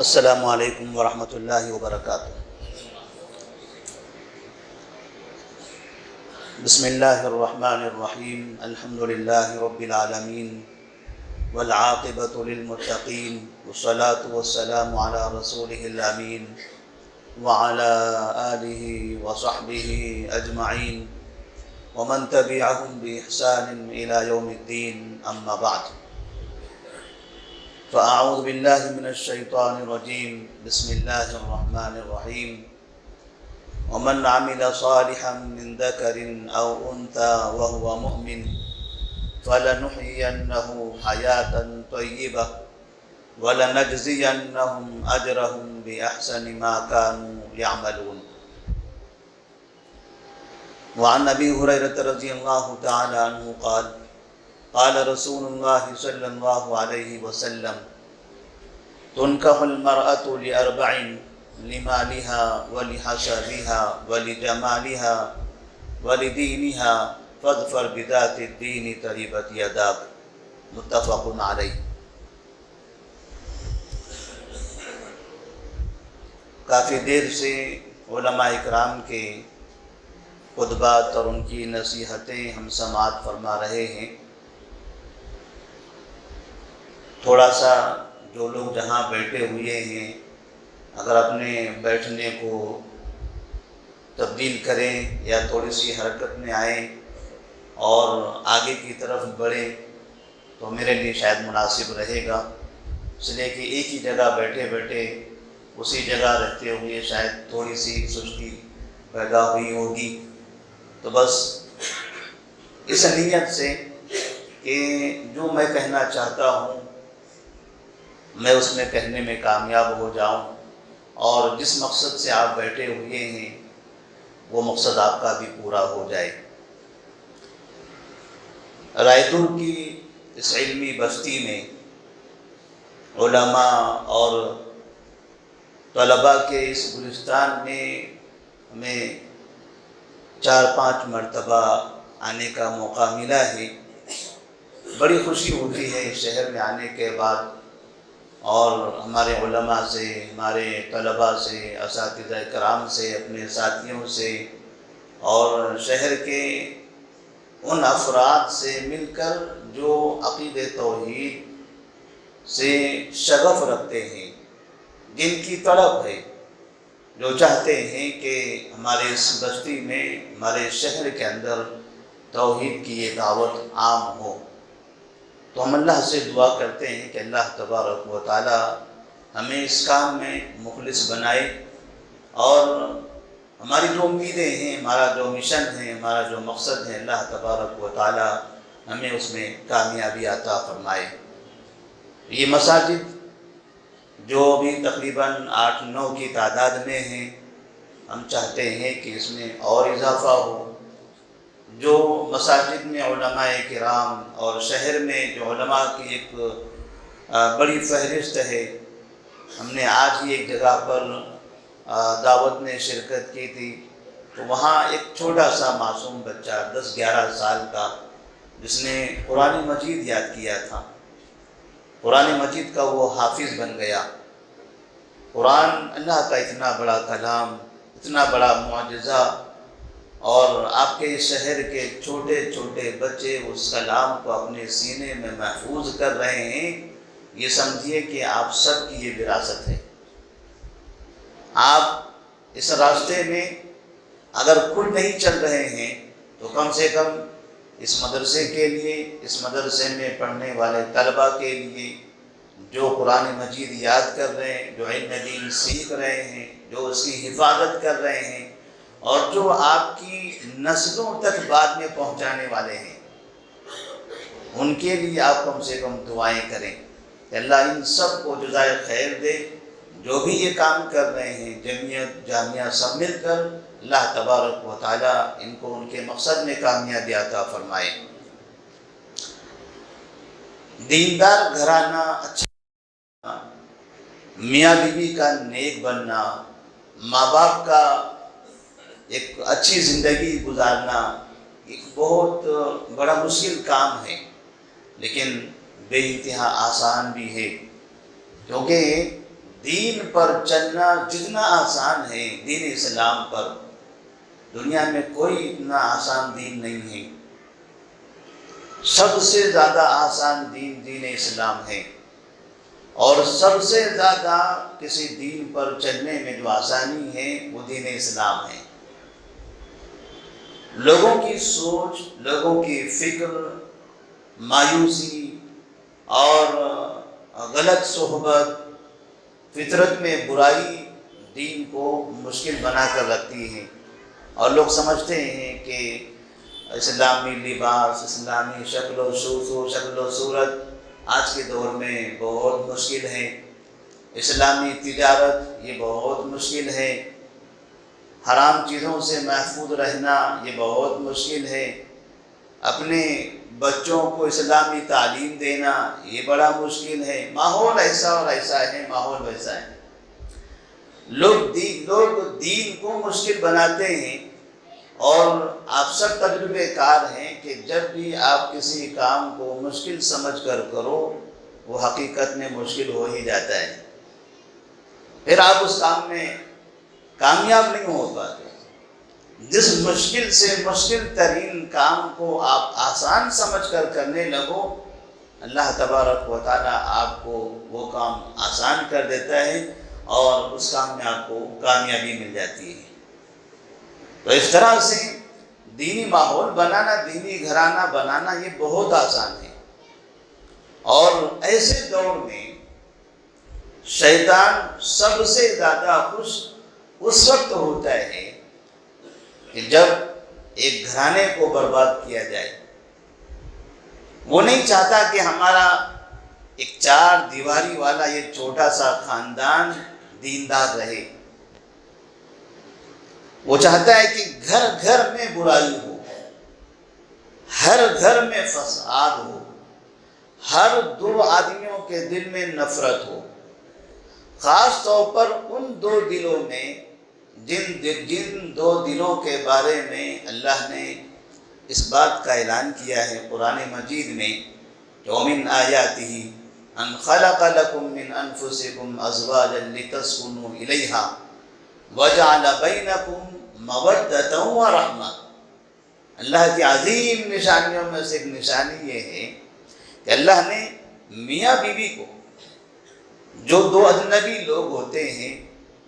السلام علیکم ورحمۃ اللہ وبرکاتہ۔ بسم اللہ الرحمن الرحیم، الحمد للہ رب العالمین والعاقبۃ للمتقین والصلاة والسلام علی رسولہ الامین وعلی آلہ وصحبہ اجمعین ومن تبعہم بإحسان الی یوم الدین، اما بعد فأعوذ باللہ من الشیطان الرجیم، بسم اللہ الرحمن الرحیم۔ ومن عمل صالحا من ذکر او انثى وهو مؤمن فلنحيينه حیاة طیبہ ولنجزینهم اجرهم بأحسن ما كانوا يعملون۔ وعن ابی ہریرہ رضی اللہ تعالی عنہ قال قال رسول اللہ صلی اللہ علیہ وسلم تنکح المرأة لأربع لمالها ولحسبها ولجمالها ولدینها فاظفر بذات الدین تربت یداک، متفق علیہ۔ کافی دیر سے علماء اکرام کے خطبات اور ان کی نصیحتیں ہم سماعت فرما رہے ہیں۔ تھوڑا سا جو لوگ جہاں بیٹھے ہوئے ہیں اگر اپنے بیٹھنے کو تبدیل کریں یا تھوڑی سی حرکت میں آئیں اور آگے کی طرف بڑھیں تو میرے لیے شاید مناسب رہے گا، اس لیے کہ ایک ہی جگہ بیٹھے بیٹھے اسی جگہ رہتے ہوئے شاید تھوڑی سی سستی پیدا ہوئی ہوگی۔ تو بس اس نیت سے کہ جو میں کہنا چاہتا ہوں میں اس میں کہنے میں کامیاب ہو جاؤں اور جس مقصد سے آپ بیٹھے ہوئے ہیں وہ مقصد آپ کا بھی پورا ہو جائے۔ رائے دور کی اس علمی بستی میں علماء اور طلباء کے اس گلستان میں ہمیں 4-5 مرتبہ آنے کا موقع ملا ہے۔ بڑی خوشی ہوتی ہے اس شہر میں آنے کے بعد، اور ہمارے علماء سے، ہمارے طلباء سے، اساتذہ کرام سے، اپنے ساتھیوں سے اور شہر کے ان افراد سے مل کر جو عقید توحید سے شغف رکھتے ہیں، جن کی طلب ہے، جو چاہتے ہیں کہ ہمارے اس بستی میں، ہمارے شہر کے اندر توحید کی یہ دعوت عام ہو۔ تو ہم اللہ سے دعا کرتے ہیں کہ اللہ تبارک و تعالی ہمیں اس کام میں مخلص بنائے، اور ہماری جو امیدیں ہیں، ہمارا جو مشن ہے، ہمارا جو مقصد ہے، اللہ تبارک و تعالی ہمیں اس میں کامیابی عطا فرمائے۔ یہ مساجد جو ابھی تقریباً 8-9 کی تعداد میں ہیں، ہم چاہتے ہیں کہ اس میں اور اضافہ ہو۔ جو مساجد میں علماء کرام اور شہر میں جو علماء کی ایک بڑی فہرست ہے، ہم نے آج ہی ایک جگہ پر دعوت میں شرکت کی تھی، تو وہاں ایک چھوٹا سا معصوم بچہ 10-11 سال کا جس نے قرآن مجید یاد کیا تھا، قرآن مجید کا وہ حافظ بن گیا۔ قرآن اللہ کا اتنا بڑا کلام، اتنا بڑا معجزہ، اور آپ کے شہر کے چھوٹے چھوٹے بچے اس کلام کو اپنے سینے میں محفوظ کر رہے ہیں، یہ سمجھیے کہ آپ سب کی یہ وراثت ہے۔ آپ اس راستے میں اگر خود نہیں چل رہے ہیں تو کم سے کم اس مدرسے کے لیے، اس مدرسے میں پڑھنے والے طلباء کے لیے جو قرآن مجید یاد کر رہے ہیں، جو علم دین سیکھ رہے ہیں، جو اس کی حفاظت کر رہے ہیں، اور جو آپ کی نسلوں تک بعد میں پہنچانے والے ہیں، ان کے لیے آپ کم سے کم دعائیں کریں کہ اللہ ان سب کو جزائے خیر دے۔ جو بھی یہ کام کر رہے ہیں، جمعیت، جامعہ، سب مل کر اللہ تبارک و تعالی ان کو ان کے مقصد میں کامیابی عطا فرمائے۔ دیندار گھرانہ اچھا، میاں بیوی کا نیک بننا، ماں باپ کا ایک اچھی زندگی گزارنا ایک بہت بڑا مشکل کام ہے، لیکن بے انتہا آسان بھی ہے، کیونکہ دین پر چلنا جتنا آسان ہے دین اسلام پر، دنیا میں کوئی اتنا آسان دین نہیں ہے۔ سب سے زیادہ آسان دین دین اسلام ہے، اور سب سے زیادہ کسی دین پر چلنے میں جو آسانی ہے وہ دین اسلام ہے۔ لوگوں کی سوچ، لوگوں کی فکر، مایوسی اور غلط صحبت، فطرت میں برائی دین کو مشکل بنا کر رکھتی ہے، اور لوگ سمجھتے ہیں کہ اسلامی لباس، اسلامی شکل و صورت آج کے دور میں بہت مشکل ہے، اسلامی تجارت یہ بہت مشکل ہے، حرام چیزوں سے محفوظ رہنا یہ بہت مشکل ہے، اپنے بچوں کو اسلامی تعلیم دینا یہ بڑا مشکل ہے، ماحول ایسا اور ایسا ہے، ماحول ویسا ہے۔ لوگ دین کو مشکل بناتے ہیں، اور آپ سب تجربے کار ہیں کہ جب بھی آپ کسی کام کو مشکل سمجھ کر کرو وہ حقیقت میں مشکل ہو ہی جاتا ہے، پھر آپ اس کام میں کامیاب نہیں ہو پاتے۔ جس مشکل سے مشکل ترین کام کو آپ آسان سمجھ کر کرنے لگو، اللہ تبارک و تعالیٰ آپ کو وہ کام آسان کر دیتا ہے، اور اس کام میں آپ کو کامیابی مل جاتی ہے۔ تو اس طرح سے دینی ماحول بنانا، دینی گھرانہ بنانا یہ بہت آسان ہے، اور ایسے دور میں شیطان سب سے زیادہ خوش اس وقت ہوتا ہے کہ جب ایک گھرانے کو برباد کیا جائے۔ وہ نہیں چاہتا کہ ہمارا ایک چار دیواری والا یہ چھوٹا سا خاندان دیندار رہے، وہ چاہتا ہے کہ گھر گھر میں برائی ہو، ہر گھر میں فساد ہو، ہر دو آدمیوں کے دل میں نفرت ہو، خاص طور پر ان دو دلوں میں جن دو دلوں کے بارے میں اللہ نے اس بات کا اعلان کیا ہے قرآن مجید میں کہ وَمِنْ آيَاتِهِ أَنْ خَلَقَ لَكُم مِّنْ أَنفُسِكُمْ أَزْوَاجًا لِتَسْكُنُوا إِلَيْهَا وَجَعَلَ بَيْنَكُم مَّوَدَّةً وَرَحْمَةً۔ اللہ کی عظیم نشانیوں میں سے ایک نشانی یہ ہے کہ اللہ نے میاں بیوی کو، جو دو اجنبی لوگ ہوتے ہیں،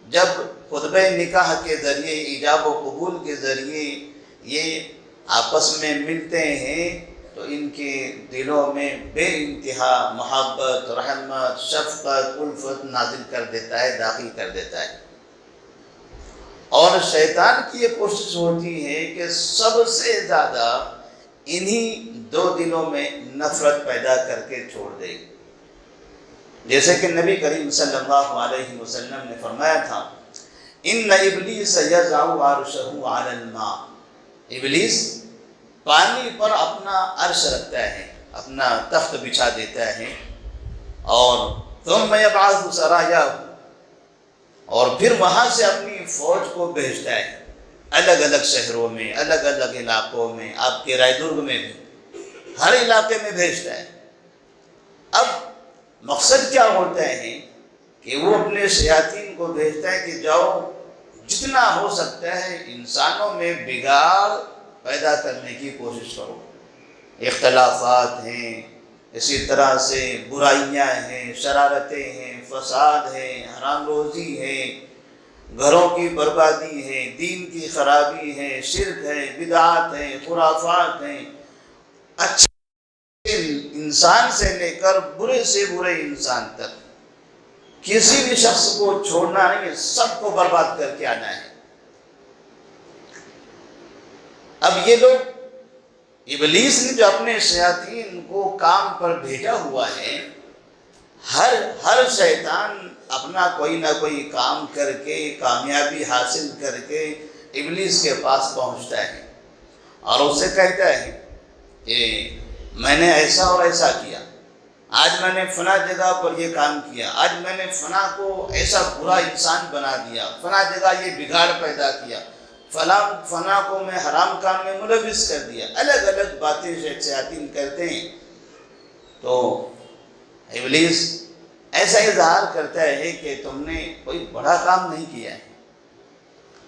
جب خطبہ نکاح کے ذریعے، ایجاب و قبول کے ذریعے یہ آپس میں ملتے ہیں، تو ان کے دلوں میں بے انتہا محبت، رحمت، شفقت، الفت نازل کر دیتا ہے، داخل کر دیتا ہے۔ اور شیطان کی یہ کوشش ہوتی ہے کہ سب سے زیادہ انہی دو دلوں میں نفرت پیدا کر کے چھوڑ دے، جیسے کہ نبی کریم صلی اللہ علیہ وسلم نے فرمایا تھا ان ابلیس یضع عرشہ علی الماء، ابلیس پانی پر اپنا عرش رکھتا ہے، اپنا تخت بچھا دیتا ہے، اور ثم یبعث سرایہ، اور پھر وہاں سے اپنی فوج کو بھیجتا ہے، الگ الگ شہروں میں، الگ الگ علاقوں میں، آپ کے رائے درگ میں بھی، ہر علاقے میں بھیجتا ہے۔ اب مقصد کیا ہوتا ہے کہ وہ اپنے شیاطین کو بھیجتا ہے کہ جاؤ جتنا ہو سکتا ہے انسانوں میں بگاڑ پیدا کرنے کی کوشش کرو، اختلافات ہیں، اسی طرح سے برائیاں ہیں، شرارتیں ہیں، فساد ہے، حرام روزی ہے، گھروں کی بربادی ہے، دین کی خرابی ہے، شرک ہے، بدعات ہے، خرافات ہیں، اچھے انسان سے لے کر برے سے برے انسان تک کسی بھی شخص کو چھوڑنا نہیں ہے، سب کو برباد کر کے آنا ہے۔ اب یہ لوگ، ابلیس نے جو اپنے شیاطین کو کام پر بھیجا ہوا ہے، ہر شیطان اپنا کوئی نہ کوئی کام کر کے، کامیابی حاصل کر کے ابلیس کے پاس پہنچتا ہے، اور اسے کہتا ہے کہ میں نے ایسا اور ایسا کیا، آج میں نے فلاں جگہ پر یہ کام کیا، آج میں نے فلاں کو ایسا برا انسان بنا دیا، فلاں جگہ یہ بگاڑ پیدا کیا، فلاں کو میں حرام کام میں ملوث کر دیا، الگ الگ باتیں شیاطین کرتے ہیں۔ تو ابلیس ایسا اظہار کرتا ہے کہ تم نے کوئی بڑا کام نہیں کیا ہے،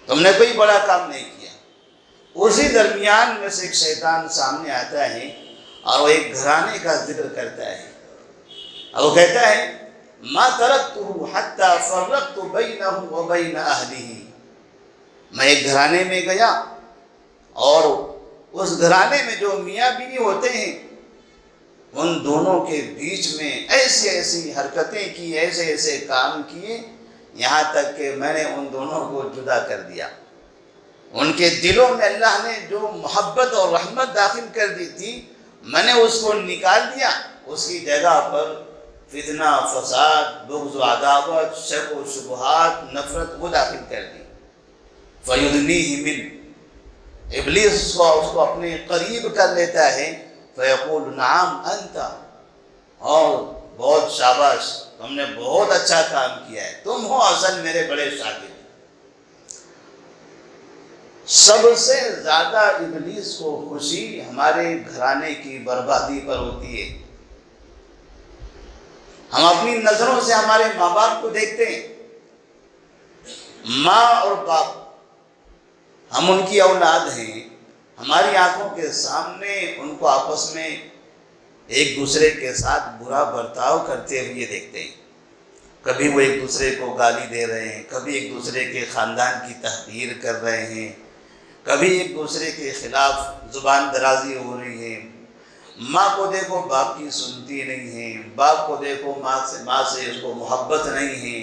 تم نے کوئی بڑا کام نہیں کیا۔ اسی درمیان میں سے ایک شیطان سامنے آتا ہے اور وہ ایک گھرانے کا ذکر کرتا ہے، اور وہ کہتا ہے ما ترکتہ حتی فرقت بینہ وبین اہلہ، میں ایک گھرانے میں گیا اور اس گھرانے میں جو میاں بیوی ہوتے ہیں ان دونوں کے بیچ میں ایسی ایسی حرکتیں کی، ایسے ایسے کام کیے، یہاں تک کہ میں نے ان دونوں کو جدا کر دیا۔ ان کے دلوں میں اللہ نے جو محبت اور رحمت داخل کر دی تھی میں نے اس کو نکال دیا، اس کی جگہ پر فتنہ، فساد، بغض و عداوت، شک و شبہات، نفرت وہ داخل کر دی۔ فَيُدْنِيهِ مِنْ، ابلیس اس کو اپنے قریب کر لیتا ہے، فَيَقُولُ نَعَمْ أَنْتَ، اور بہت شاباش، تم نے بہت اچھا کام کیا ہے، تم ہو اصل میرے بڑے شاگرد۔ سب سے زیادہ ابلیس کو خوشی ہمارے گھرانے کی بربادی پر ہوتی ہے۔ ہم اپنی نظروں سے ہمارے ماں باپ کو دیکھتے ہیں، ماں اور باپ، ہم ان کی اولاد ہیں، ہماری آنکھوں کے سامنے ان کو آپس میں ایک دوسرے کے ساتھ برا برتاؤ کرتے ہوئے دیکھتے ہیں۔ کبھی وہ ایک دوسرے کو گالی دے رہے ہیں، کبھی ایک دوسرے کے خاندان کی تحقیر کر رہے ہیں، کبھی ایک دوسرے کے خلاف زبان درازی ہو رہی ہے۔ ماں کو دیکھو باپ کی سنتی نہیں ہے، باپ کو دیکھو ماں سے اس کو محبت نہیں ہے۔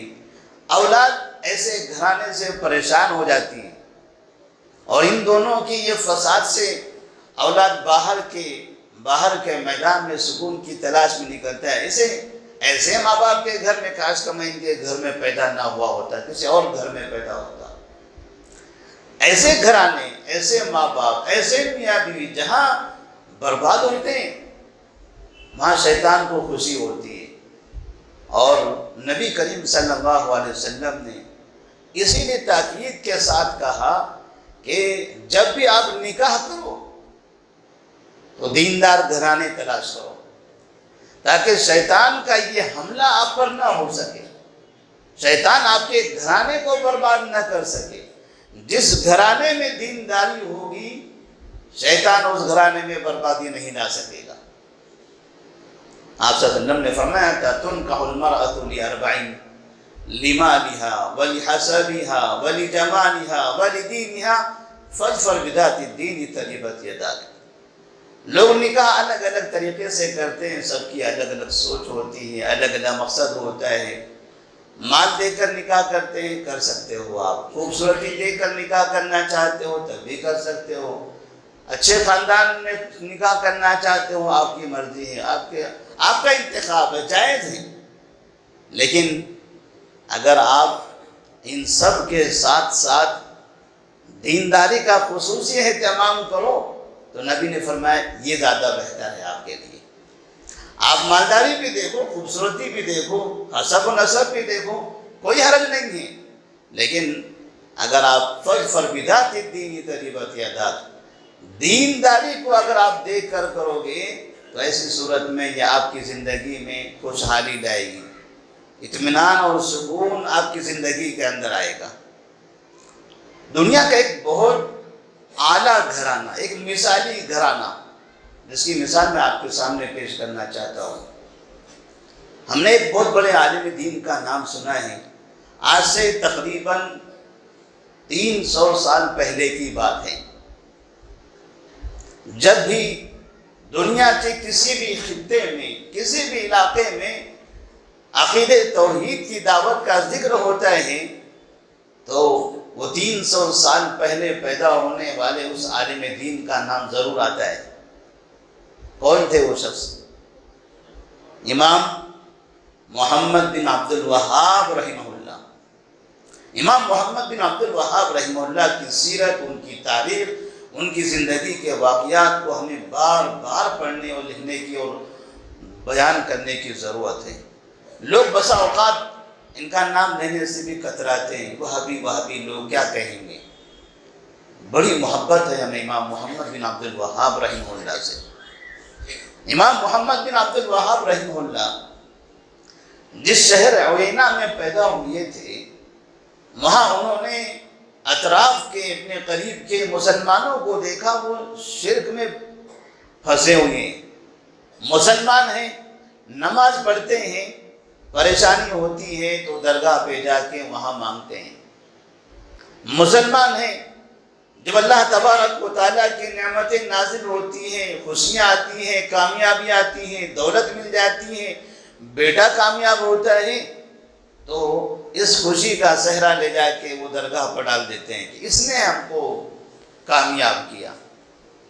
اولاد ایسے گھرانے سے پریشان ہو جاتی ہے، اور ان دونوں کی یہ فساد سے اولاد باہر کے میدان میں سکون کی تلاش میں نکلتا ہے۔ ایسے ماں باپ کے گھر میں کاش کمائیں کے گھر میں پیدا نہ ہوا ہوتا، کسی اور گھر میں پیدا ہوتا۔ ایسے گھرانے، ایسے ماں باپ، ایسے میاں بیوی جہاں برباد ہوتے ہیں وہاں شیطان کو خوشی ہوتی ہے۔ اور نبی کریم صلی اللہ علیہ وسلم نے اسی لیے تاکید کے ساتھ کہا کہ جب بھی آپ نکاح کرو تو دیندار گھرانے تلاش کرو، تاکہ شیطان کا یہ حملہ آپ پر نہ ہو سکے، شیطان آپ کے گھرانے کو برباد نہ کر سکے۔ جس گھرانے میں دینداری ہوگی شیطان اس گھرانے میں بربادی نہیں لا سکے گا۔ آپ صلی اللہ علیہ وسلم نے فرمایا تھا تنکح المرأة لأربعین، لمالها ولحسبها ولجمالها ولدینها فاظفر بذات الدین تربت یداک۔ لوگ نکاح الگ الگ طریقے سے کرتے ہیں، سب کی الگ الگ سوچ ہوتی ہے، الگ الگ مقصد ہوتا ہے۔ مال دے کر نکاح کرتے ہیں، کر سکتے ہو آپ، خوبصورتی دے کر نکاح کرنا چاہتے ہو تب بھی کر سکتے ہو، اچھے خاندان میں نکاح کرنا چاہتے ہو آپ کی مرضی ہے، آپ کا انتخاب ہے، جائز ہے۔ لیکن اگر آپ ان سب کے ساتھ ساتھ دینداری کا خصوصی اہتمام کرو تو نبی نے فرمایا یہ زیادہ بہتر ہے آپ کے لیے۔ آپ مالداری بھی دیکھو، خوبصورتی بھی دیکھو، حسب و نسب بھی دیکھو، کوئی حرج نہیں ہے، لیکن اگر آپ فاظفر بذات الدین تربت یداک، دینداری کو اگر آپ دیکھ کر کرو گے تو ایسی صورت میں یہ آپ کی زندگی میں خوشحالی لائے گی، اطمینان اور سکون آپ کی زندگی کے اندر آئے گا۔ دنیا کا ایک بہت اعلیٰ گھرانہ، ایک مثالی گھرانہ جس کی مثال میں آپ کے سامنے پیش کرنا چاہتا ہوں۔ ہم نے ایک بہت بڑے عالم دین کا نام سنا ہے، آج سے تقریباً 300 سال پہلے کی بات ہے۔ جب بھی دنیا کے کسی بھی خطے میں، کسی بھی علاقے میں عقیدہ توحید کی دعوت کا ذکر ہوتا ہے تو وہ 300 سال پہلے پیدا ہونے والے اس عالم دین کا نام ضرور آتا ہے۔ کون تھے وہ شخص؟ امام محمد بن عبد الوہاب رحمہ اللہ۔ امام محمد بن عبد الوہاب رحمہ اللہ کی سیرت، ان کی تاریخ، ان کی زندگی کے واقعات کو ہمیں بار بار پڑھنے اور لکھنے کی اور بیان کرنے کی ضرورت ہے۔ لوگ بسا اوقات ان کا نام لینے سے بھی کتراتے ہیں، وہابی لوگ کیا کہیں گے۔ بڑی محبت ہے ہمیں امام محمد بن عبد الوہاب رحمہ اللہ سے۔ امام محمد بن عبد الوہاب رحمہ اللہ جس شہر عوینہ میں پیدا ہوئے تھے وہاں انہوں نے اطراف کے اپنے قریب کے مسلمانوں کو دیکھا، وہ شرک میں پھنسے ہوئے ہیں، مسلمان ہیں، نماز پڑھتے ہیں، پریشانی ہوتی ہے تو درگاہ پہ جا کے وہاں مانگتے ہیں، مسلمان ہیں، جب اللہ تبارک و تعالیٰ کی نعمتیں نازل ہوتی ہیں، خوشیاں آتی ہیں، کامیابی آتی ہیں، دولت مل جاتی ہے، بیٹا کامیاب ہوتا ہے تو اس خوشی کا صحرا لے جا کے وہ درگاہ پر ڈال دیتے ہیں کہ اس نے ہم کو کامیاب کیا۔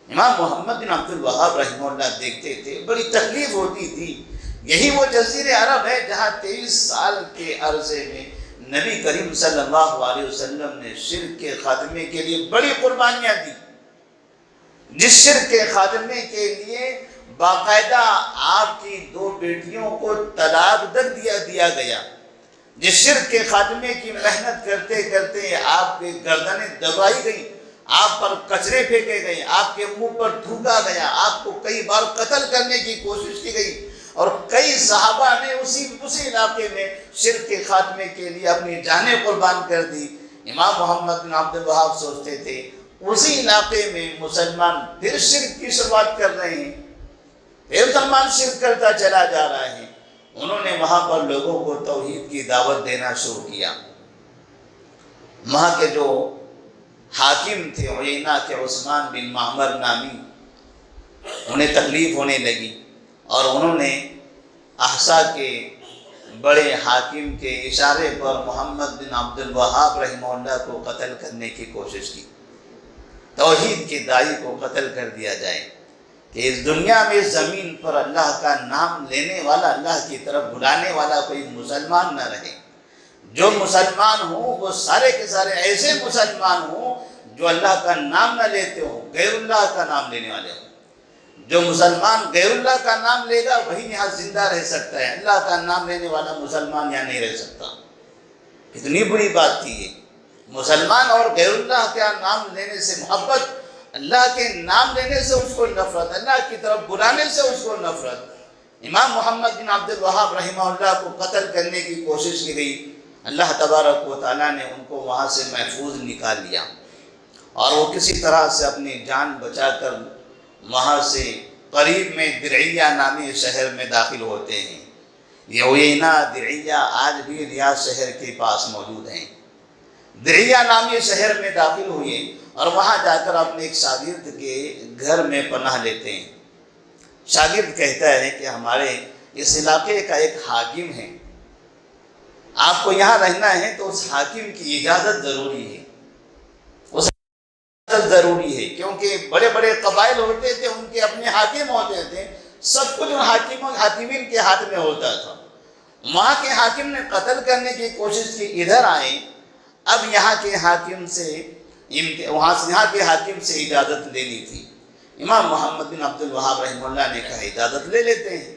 امام محمد بن عبد الوہاب رحمہ اللہ دیکھتے تھے، بڑی تکلیف ہوتی تھی۔ یہی وہ جزیرہ عرب ہے جہاں 23 سال کے عرصے میں نبی کریم صلی اللہ علیہ وسلم نے شرک کے خاتمے کے لیے بڑی قربانیاں دی، جس شرک کے خاتمے کے لیے باقاعدہ آپ کی 2 بیٹیوں کو طلاق دیا گیا، جس شرک کے خاتمے کی محنت کرتے کرتے آپ کی گردنیں دبائی گئی، آپ پر کچرے پھینکے گئے، آپ کے منہ پر تھوکا گیا، آپ کو کئی بار قتل کرنے کی کوشش کی گئی، اور کئی صحابہ نے اسی علاقے میں شرک کے خاتمے کے لیے اپنی جانیں قربان کر دی۔ امام محمد بن عبد الوہاب سوچتے تھے اسی علاقے میں مسلمان پھر شرک کی شروعات کر رہے ہیں، پھر مسلمان شرک کرتا چلا جا رہا ہے۔ انہوں نے وہاں پر لوگوں کو توحید کی دعوت دینا شروع کیا۔ وہاں کے جو حاکم تھے عیینہ کے عثمان بن معمر نامی، انہیں تکلیف ہونے لگی اور انہوں نے احسا کے بڑے حاکم کے اشارے پر محمد بن عبد الوہاب رحمہ اللہ کو قتل کرنے کی کوشش کی، توحید کے داعی کو قتل کر دیا جائے کہ اس دنیا میں زمین پر اللہ کا نام لینے والا، اللہ کی طرف بلانے والا کوئی مسلمان نہ رہے۔ جو مسلمان ہوں وہ سارے کے سارے ایسے مسلمان ہوں جو اللہ کا نام نہ لیتے ہوں، غیر اللہ کا نام لینے والے ہوں۔ جو مسلمان غیر اللہ کا نام لے گا وہی یہاں زندہ رہ سکتا ہے، اللہ کا نام لینے والا مسلمان یہاں نہیں رہ سکتا۔ کتنی بری بات تھی یہ، مسلمان اور غیر اللہ کا نام لینے سے محبت، اللہ کے نام لینے سے اس کو نفرت، اللہ کی طرف بلانے سے اس کو نفرت۔ امام محمد بن عبد الوہاب رحمہ اللہ کو قتل کرنے کی کوشش کی گئی، اللہ تبارک و تعالیٰ نے ان کو وہاں سے محفوظ نکال لیا اور وہ کسی طرح سے اپنی جان بچا کر وہاں سے قریب میں درعیہ نامی شہر میں داخل ہوتے ہیں۔ یہ عیینہ درعیہ آج بھی ریاض شہر کے پاس موجود ہیں۔ درعیہ نامی شہر میں داخل ہوئے اور وہاں جا کر اپنے ایک شاگرد کے گھر میں پناہ لیتے ہیں۔ شاگرد کہتا ہے کہ ہمارے اس علاقے کا ایک حاکم ہے، آپ کو یہاں رہنا ہے تو اس حاکم کی اجازت ضروری ہے، اس اجازت ضروری ہے، کیونکہ بڑے بڑے قبائل ہوتے تھے، ان کے اپنے حاکم ہوتے تھے، سب کچھ ان حاکمین کے ہاتھ میں ہوتا تھا۔ وہاں کے حاکم نے قتل کرنے کی کوشش کی، ادھر آئے، اب یہاں کے حاکم سے اجازت لینی تھی۔ امام محمد بن عبد الوہاب رحمہ اللہ نے کہا اجازت لے لیتے ہیں،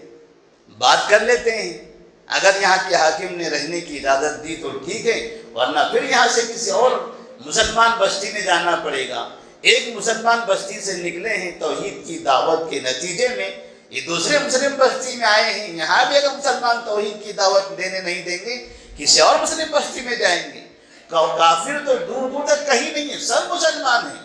بات کر لیتے ہیں، اگر یہاں کے حاکم نے رہنے کی اجازت دی تو ٹھیک ہے، ورنہ پھر یہاں سے کسی اور مسلمان بستی میں جانا پڑے گا۔ ایک مسلمان بستی سے نکلے ہیں توحید کی دعوت کے نتیجے میں، یہ دوسرے مسلم بستی میں آئے ہیں، یہاں بھی اگر مسلمان توحید کی دعوت دینے نہیں دیں گے کسی اور مسلم بستی میں جائیں گے۔ کافر تو دور دور تک کہیں نہیں ہے، سب مسلمان ہیں،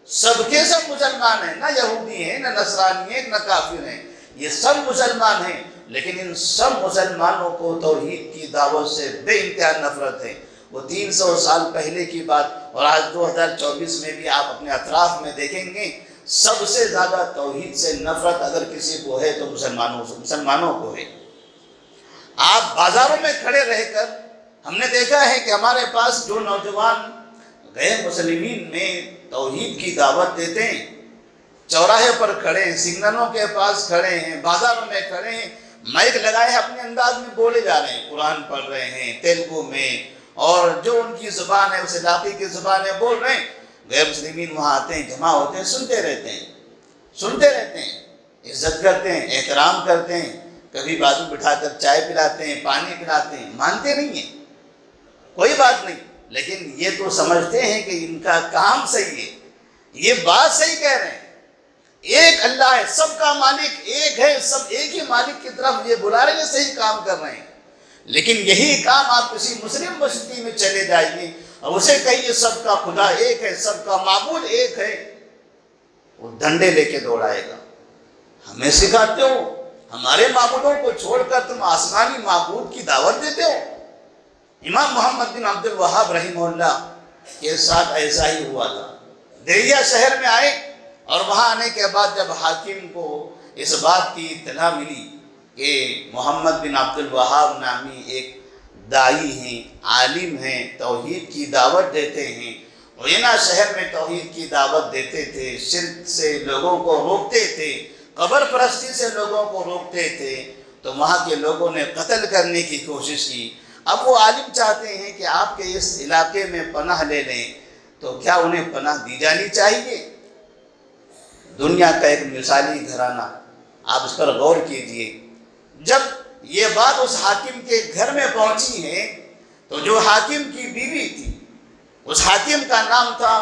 سب کے سب مسلمان ہیں، نہ یہودی ہیں، نہ نصرانی ہیں، نہ کافر ہیں، یہ سب مسلمان ہیں، لیکن ان سب مسلمانوں کو توحید کی دعوت سے بے انتہا نفرت ہے۔ وہ 300 سال پہلے کی بات اور آج 2024 میں بھی آپ اپنے اطراف میں دیکھیں گے، سب سے زیادہ توحید سے نفرت اگر کسی کو ہے تو مسلمانوں کو ہے۔ آپ بازاروں میں کھڑے رہ کر ہم نے دیکھا ہے کہ ہمارے پاس جو نوجوان غیر مسلمین میں توحید کی دعوت دیتے ہیں، چوراہے پر کھڑے ہیں، سگنلوں کے پاس کھڑے ہیں، بازاروں میں کھڑے ہیں، مائک لگائے ہیں، اپنے انداز میں بولے جا رہے ہیں، قرآن پڑھ رہے ہیں تیلگو میں، اور جو ان کی زبان ہے اس علاقے کی زبان ہے بول رہے ہیں۔ غیر مسلمین وہاں آتے ہیں، جمع ہوتے ہیں، سنتے رہتے ہیں، عزت کرتے ہیں، احترام کرتے ہیں، کبھی بازو بٹھا کر چائے پلاتے ہیں، پانی پلاتے ہیں، مانتے نہیں ہیں، کوئی بات نہیں، لیکن یہ تو سمجھتے ہیں کہ ان کا کام صحیح ہے، یہ بات صحیح کہہ رہے ہیں، ایک اللہ ہے، سب کا مالک ایک ہے، سب ایک ہی مالک کی طرف یہ بلا رہے ہیں، صحیح کام کر رہے ہیں۔ لیکن یہی کام آپ کسی مسلم بستی میں چلے جائیے اور اسے کہیے سب کا خدا ایک ہے، سب کا معبود ایک ہے، وہ ڈنڈے لے کے دوڑائے گا۔ ہمیں سکھاتے ہو، ہمارے معبودوں کو چھوڑ کر تم آسمانی معبود کی دعوت دیتے ہو۔ امام محمد بن عبد الوہاب رحمہ اللہ کے ساتھ ایسا ہی ہوا تھا۔ دہیا شہر میں آئے اور وہاں آنے کے بعد جب حاکم کو اس بات کی اطلاع ملی کہ محمد بن عبد الوہاب نامی ایک دائی ہیں، عالم ہیں، توحید کی دعوت دیتے ہیں، عینا شہر میں توحید کی دعوت دیتے تھے، شرک سے لوگوں کو روکتے تھے، قبر پرستی سے لوگوں کو روکتے تھے، تو وہاں کے لوگوں نے قتل کرنے کی کوشش کی۔ اب وہ عالم چاہتے ہیں کہ آپ کے اس علاقے میں پناہ لے لیں، تو کیا انہیں پناہ دی جانی چاہیے؟ دنیا کا ایک مثالی گھرانہ، آپ اس پر غور کیجئے۔ جب یہ بات اس حاکم کے گھر میں پہنچی ہے تو جو حاکم کی بیوی تھی، اس حاکم کا نام تھا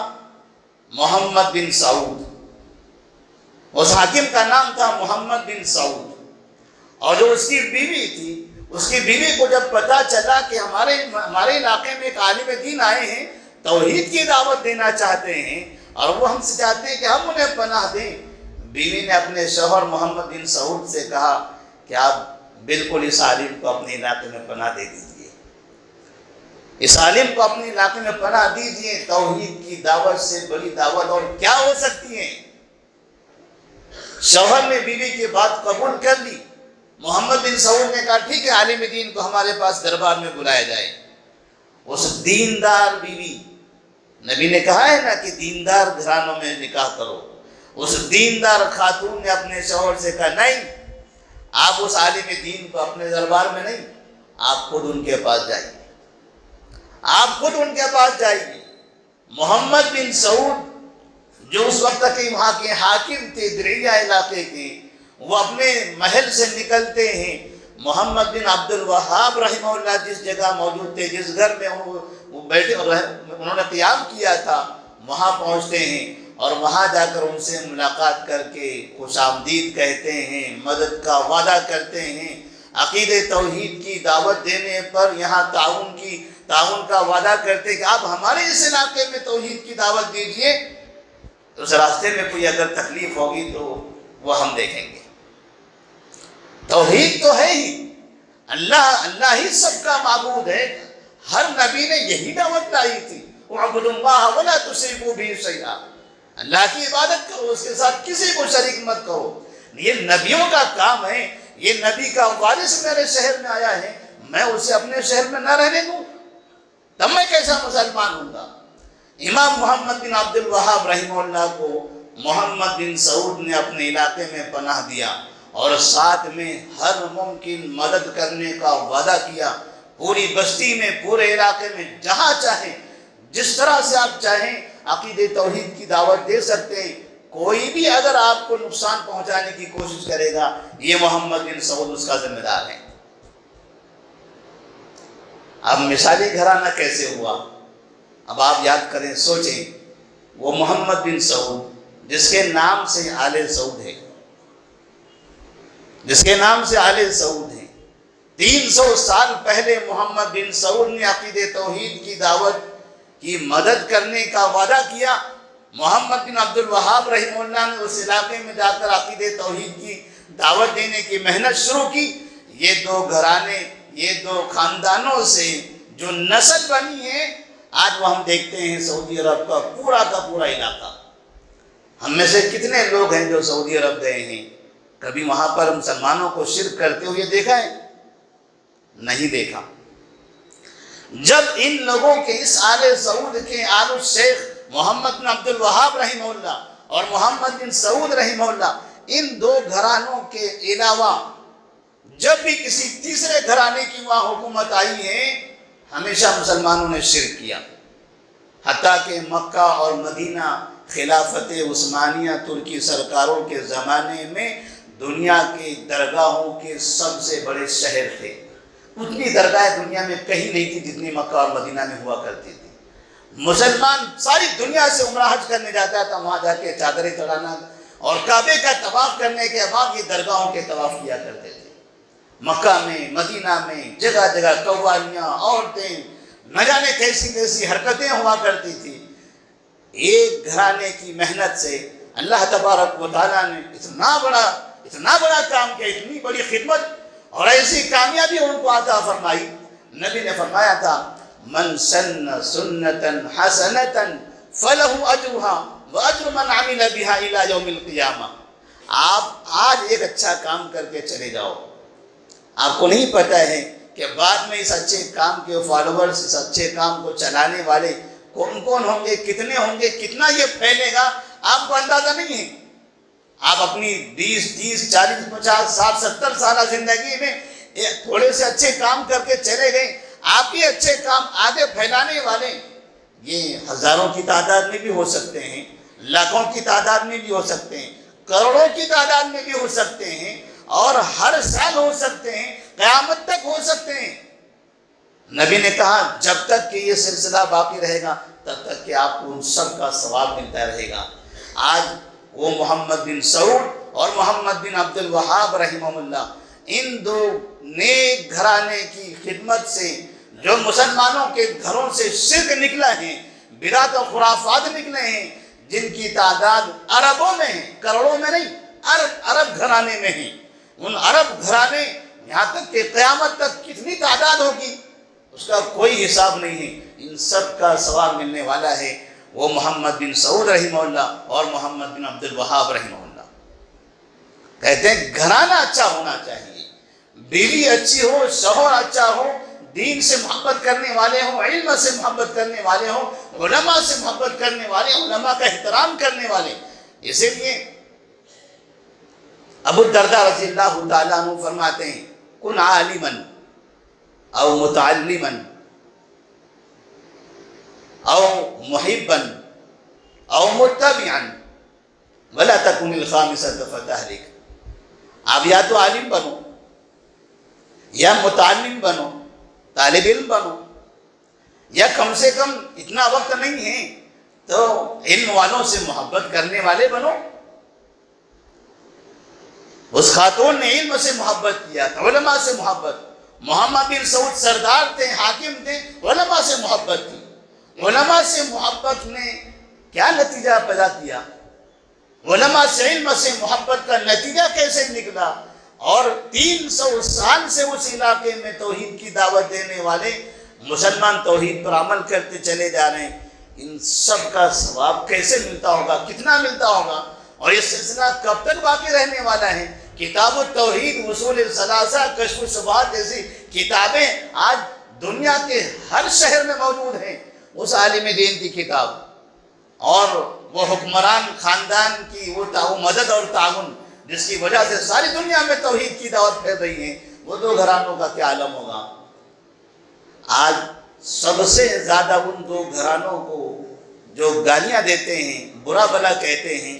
محمد بن سعود، اس حاکم کا نام تھا محمد بن سعود، اور جو اس کی بیوی تھی، اس کی بیوی کو جب پتہ چلا کہ ہمارے علاقے میں ایک عالم دین آئے ہیں، توحید کی دعوت دینا چاہتے ہیں اور وہ ہم سے چاہتے ہیں کہ ہم انہیں پناہ دیں، بیوی نے اپنے شوہر محمد بن سعود سے کہا کہ آپ بالکل اس عالم کو اپنے علاقے میں پناہ دے دیجئے، اس عالم کو اپنے علاقے میں پناہ دیجئے، توحید کی دعوت سے بڑی دعوت اور کیا ہو سکتی ہے۔ شوہر نے بیوی کی بات قبول کر لی۔ محمد بن سعود نے کہا ٹھیک ہے، عالم دین کو ہمارے پاس دربار میں بلایا جائے۔ اس دیندار بیوی، نبی نے کہا ہے نا کہ دیندار گھرانوں میں نکاح کرو، اس دیندار خاتون نے اپنے شوہر سے کہا نہیں، آپ اس عالم دین کو اپنے دربار میں نہیں، آپ خود ان کے پاس جائیے، آپ خود ان کے پاس جائیے۔ محمد بن سعود جو اس وقت کے وہاں کے حاکم تھے دریا علاقے کے، وہ اپنے محل سے نکلتے ہیں، محمد بن عبد الوہاب رحمہ اللہ جس جگہ موجود تھے، جس گھر میں وہ بیٹھے اور انہوں نے قیام کیا تھا، وہاں پہنچتے ہیں اور وہاں جا کر ان سے ملاقات کر کے خوش آمدید کہتے ہیں، مدد کا وعدہ کرتے ہیں، عقیدہ توحید کی دعوت دینے پر یہاں تعاون کا وعدہ کرتے ہیں کہ آپ ہمارے اس علاقے میں توحید کی دعوت دیجئے، اس راستے میں کوئی اگر تکلیف ہوگی تو وہ ہم دیکھیں گے۔ توحید تو ہے ہی، اللہ ہی سب کا معبود ہے، ہر نبی نے یہی دعوت لائی تھی، وَاعْبُدُوا اللَّهَ وَلَا تُشْرِكُوا بِهِ شَيْئًا، اللہ کی عبادت کرو، اس کے ساتھ کسی کو شریک مت کرو۔ یہ نبیوں کا کام ہے، یہ نبی کا وارث میرے شہر میں آیا ہے، میں اسے اپنے شہر میں نہ رہنے دوں، تب میں کیسا مسلمان ہوں گا۔ امام محمد بن عبد الوہاب رحمہ اللہ کو محمد بن سعود نے اپنے علاقے میں پناہ دیا اور ساتھ میں ہر ممکن مدد کرنے کا وعدہ کیا، پوری بستی میں، پورے علاقے میں، جہاں چاہیں، جس طرح سے آپ چاہیں عقیدہ توحید کی دعوت دے سکتے ہیں، کوئی بھی اگر آپ کو نقصان پہنچانے کی کوشش کرے گا، یہ محمد بن سعود اس کا ذمہ دار ہے۔ اب مثالی گھرانہ کیسے ہوا؟ اب آپ یاد کریں، سوچیں، وہ محمد بن سعود جس کے نام سے آل سعود ہے، جس کے نام سے آل سعود ہے، 300 سال پہلے محمد بن سعود نے عقیدہ توحید کی دعوت کی مدد کرنے کا وعدہ کیا۔ محمد بن عبد الوہاب رحمہ اللہ نے اس علاقے میں جا کر عقیدہ توحید کی دعوت دینے کی محنت شروع کی۔ یہ دو گھرانے، یہ دو خاندانوں سے جو نسل بنی ہے، آج وہ ہم دیکھتے ہیں سعودی عرب کا پورا علاقہ۔ ہم میں سے کتنے لوگ ہیں جو سعودی عرب گئے ہیں؟ کبھی وہاں پر مسلمانوں کو شرک کرتے ہوئے دیکھا ہے؟ نہیں دیکھا۔ جب ان لوگوں کے اس آل سعود کے آل الشیخ محمد بن عبد الوہاب رحمہ اللہ اور محمد بن سعود رحمہ اللہ، ان دو گھرانوں کے علاوہ جب بھی کسی تیسرے گھرانے کی وہاں حکومت آئی ہے، ہمیشہ مسلمانوں نے شرک کیا، حتیٰ کہ مکہ اور مدینہ خلافت عثمانیہ ترکی سرکاروں کے زمانے میں دنیا کی درگاہوں کے سب سے بڑے شہر تھے۔ اتنی درگاہیں دنیا میں کہیں نہیں تھی جتنی مکہ اور مدینہ میں ہوا کرتی تھی۔ مسلمان ساری دنیا سے عمرہ حج کرنے جاتا تھا، وہاں جا کے چادریں چڑھانا اور کعبے کا طواف کرنے کے بعد یہ درگاہوں کے طواف کیا کرتے تھے۔ مکہ میں مدینہ میں جگہ جگہ قوالیاں، عورتیں، نہ جانے کیسی کیسی حرکتیں ہوا کرتی تھی۔ ایک گھرانے کی محنت سے اللہ تبارک و تعالیٰ نے اتنا بڑا کام کیا، اتنی بڑی خدمت اور ایسی کامیابی ان کو عطا فرمائی۔ نبی نے فرمایا تھا من سن سنتا حسنتا فلہ اجرہا واجر من عمل بہا الی یوم القیامہ۔ آپ آج ایک اچھا کام کر کے چلے جاؤ، آپ کو نہیں پتہ ہے کہ بعد میں اس اچھے کام کے فالوورز، اس اچھے کام کو چلانے والے کون کون ہوں گے، کتنے ہوں گے، کتنا یہ پھیلے گا، آپ کو اندازہ نہیں ہے۔ آپ اپنی 20 30 40 50 60 70 سالہ زندگی میں تھوڑے سے اچھے کام کر کے چلے گئے، آپ کے اچھے کام آگے پھیلانے والے یہ ہزاروں کی تعداد میں بھی ہو سکتے ہیں، لاکھوں کی تعداد میں بھی ہو سکتے ہیں، کروڑوں کی تعداد میں بھی ہو سکتے ہیں، اور ہر سال ہو سکتے ہیں، قیامت تک ہو سکتے ہیں۔ نبی نے کہا جب تک کہ یہ سلسلہ باقی رہے گا تب تک کہ آپ کو ان سب کا ثواب ملتا رہے گا۔ آج وہ محمد بن سعود اور محمد بن عبد الوہاب رحمہ اللہ، ان دو نیک گھرانے کی خدمت سے جو مسلمانوں کے گھروں سے شرک نکلا ہے، بدعت و خرافات نکلے ہیں، جن کی تعداد اربوں میں ہے، کروڑوں میں نہیں، عرب گھرانے میں ہیں۔ ان عرب گھرانے یہاں تک کہ قیامت تک کتنی تعداد ہوگی اس کا کوئی حساب نہیں ہے، ان سب کا ثواب ملنے والا ہے۔ وہ محمد بن سعود رحمہ اللہ اور محمد بن عبد الوہاب رحمہ اللہ کہتے ہیں گھرانہ اچھا ہونا چاہیے، بیوی اچھی ہو، شوہر اچھا ہو، دین سے محبت کرنے والے ہوں، علم سے محبت کرنے والے ہوں، علماء سے محبت کرنے والے، علماء کا احترام کرنے والے۔ اسی لیے ابو الدرداء رضی اللہ تعالیٰ عنہ فرماتے ہیں کن عالما او متعلما او محبا او متبعا ولا تکن الخامسة فتہلک۔ آپ یا تو عالم بنو، یا متعلم بنو، طالب علم بنو، یا کم سے کم اتنا وقت نہیں ہے تو علم والوں سے محبت کرنے والے بنو۔ اس خاتون نے علم سے محبت کیا، علماء سے محبت۔ محمد بن سعود سردار تھے، حاکم تھے، علماء سے محبت تھی۔ علماء سے محبت نے کیا نتیجہ پیدا کیا؟ علماء سے علم سے محبت کا نتیجہ کیسے نکلا؟ اور 300 سال سے اس علاقے میں توحید کی دعوت دینے والے مسلمان توحید پر عمل کرتے چلے جا رہے ہیں۔ ان سب کا ثواب کیسے ملتا ہوگا، کتنا ملتا ہوگا؟ اور یہ سلسلہ کب تک باقی رہنے والا ہے؟ کتاب التوحید، اصول الثلاثہ، کشف الشبہات جیسی کتابیں آج دنیا کے ہر شہر میں موجود ہیں۔ اس عالم دین کی کتاب اور وہ حکمران خاندان کی وہ مدد اور تعاون جس کی وجہ سے ساری دنیا میں توحید کی دعوت پھیل رہی ہے، وہ دو گھرانوں کا کیا عالم ہوگا؟ آج سب سے زیادہ ان دو گھرانوں کو جو گالیاں دیتے ہیں، برا بلا کہتے ہیں،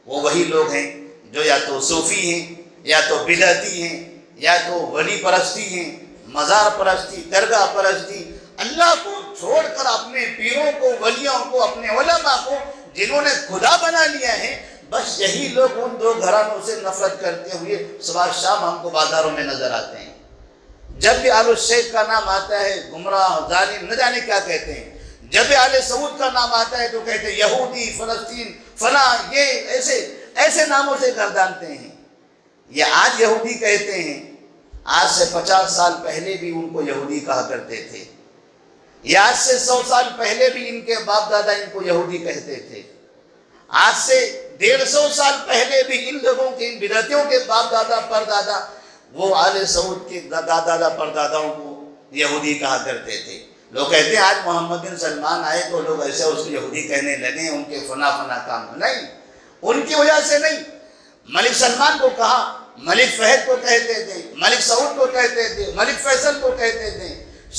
وہ وہی لوگ ہیں جو یا تو صوفی ہیں، یا تو بدعتی ہیں، یا تو ولی پرستی ہیں، مزار پرستی، درگاہ پرستی، اللہ کو چھوڑ کر اپنے پیروں کو، ولیوں کو، اپنے علماء کو جنہوں نے خدا بنا لیا ہے، بس یہی لوگ ان دو گھرانوں سے نفرت کرتے ہوئے صبح شام ہم کو بازاروں میں نظر آتے ہیں۔ جب بھی آل الشیخ کا نام آتا ہے گمراہ، ظالم، نہ جانے کیا کہتے ہیں۔ جب بھی آل سعود کا نام آتا ہے تو کہتے ہیں یہودی، فلسطین، فلاں، یہ ایسے ناموں سے گردانتے ہیں۔ یہ آج یہودی کہتے ہیں، آج سے 50 سال پہلے بھی ان کو یہودی کہا کرتے تھے، یا آج سے 100 سال پہلے بھی ان کے باپ دادا ان کو یہودی کہتے تھے، آج سے 150 سال پہلے بھی ان لوگوں کے، ان بدعتیوں کے باپ دادا پردادا وہ آل سعود کے دادا دادا پرداداؤں کو یہودی کہا کرتے تھے۔ لوگ کہتے ہیں آج محمد بن سلمان آئے تو لوگ ایسے اس کو یہودی کہنے لگے، ان کے فنا کام نہیں، ان کی وجہ سے نہیں۔ ملک سلمان کو کہا، ملک فہد کو کہتے تھے، ملک سعود کو کہتے تھے، ملک فیصل کو کہتے تھے،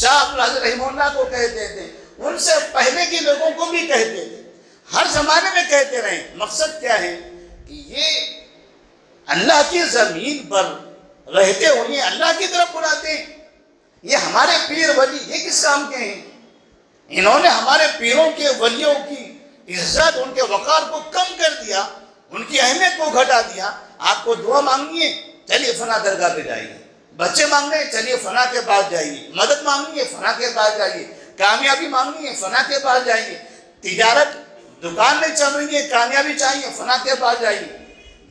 شاہ عبدالعزیز رحمہ اللہ کو کہتے تھے، ان سے پہلے کے لوگوں کو بھی کہتے تھے، ہر زمانے میں کہتے رہے۔ مقصد کیا ہے کہ یہ اللہ کی زمین پر رہتے ہوئے اللہ کی طرف بلاتے ہیں۔ یہ ہمارے پیر ولی یہ کس کام کے ہیں؟ انہوں نے ہمارے پیروں کے، ولیوں کی عزت، ان کے وقار کو کم کر دیا، ان کی اہمیت کو گھٹا دیا۔ آپ کو دعا مانگنی ہے، چلیے فلاں درگاہ پہ جائیے، بچے مانگنے ہیں، چلیے فلاں کے پاس جائیے، مدد مانگنی ہے فلاں کے پاس جائیے، کامیابی مانگنی ہے فلاں کے پاس جائیے، تجارت دکان میں چل رہی ہے کامیابی چاہیے فلاں کے پاس جائیے۔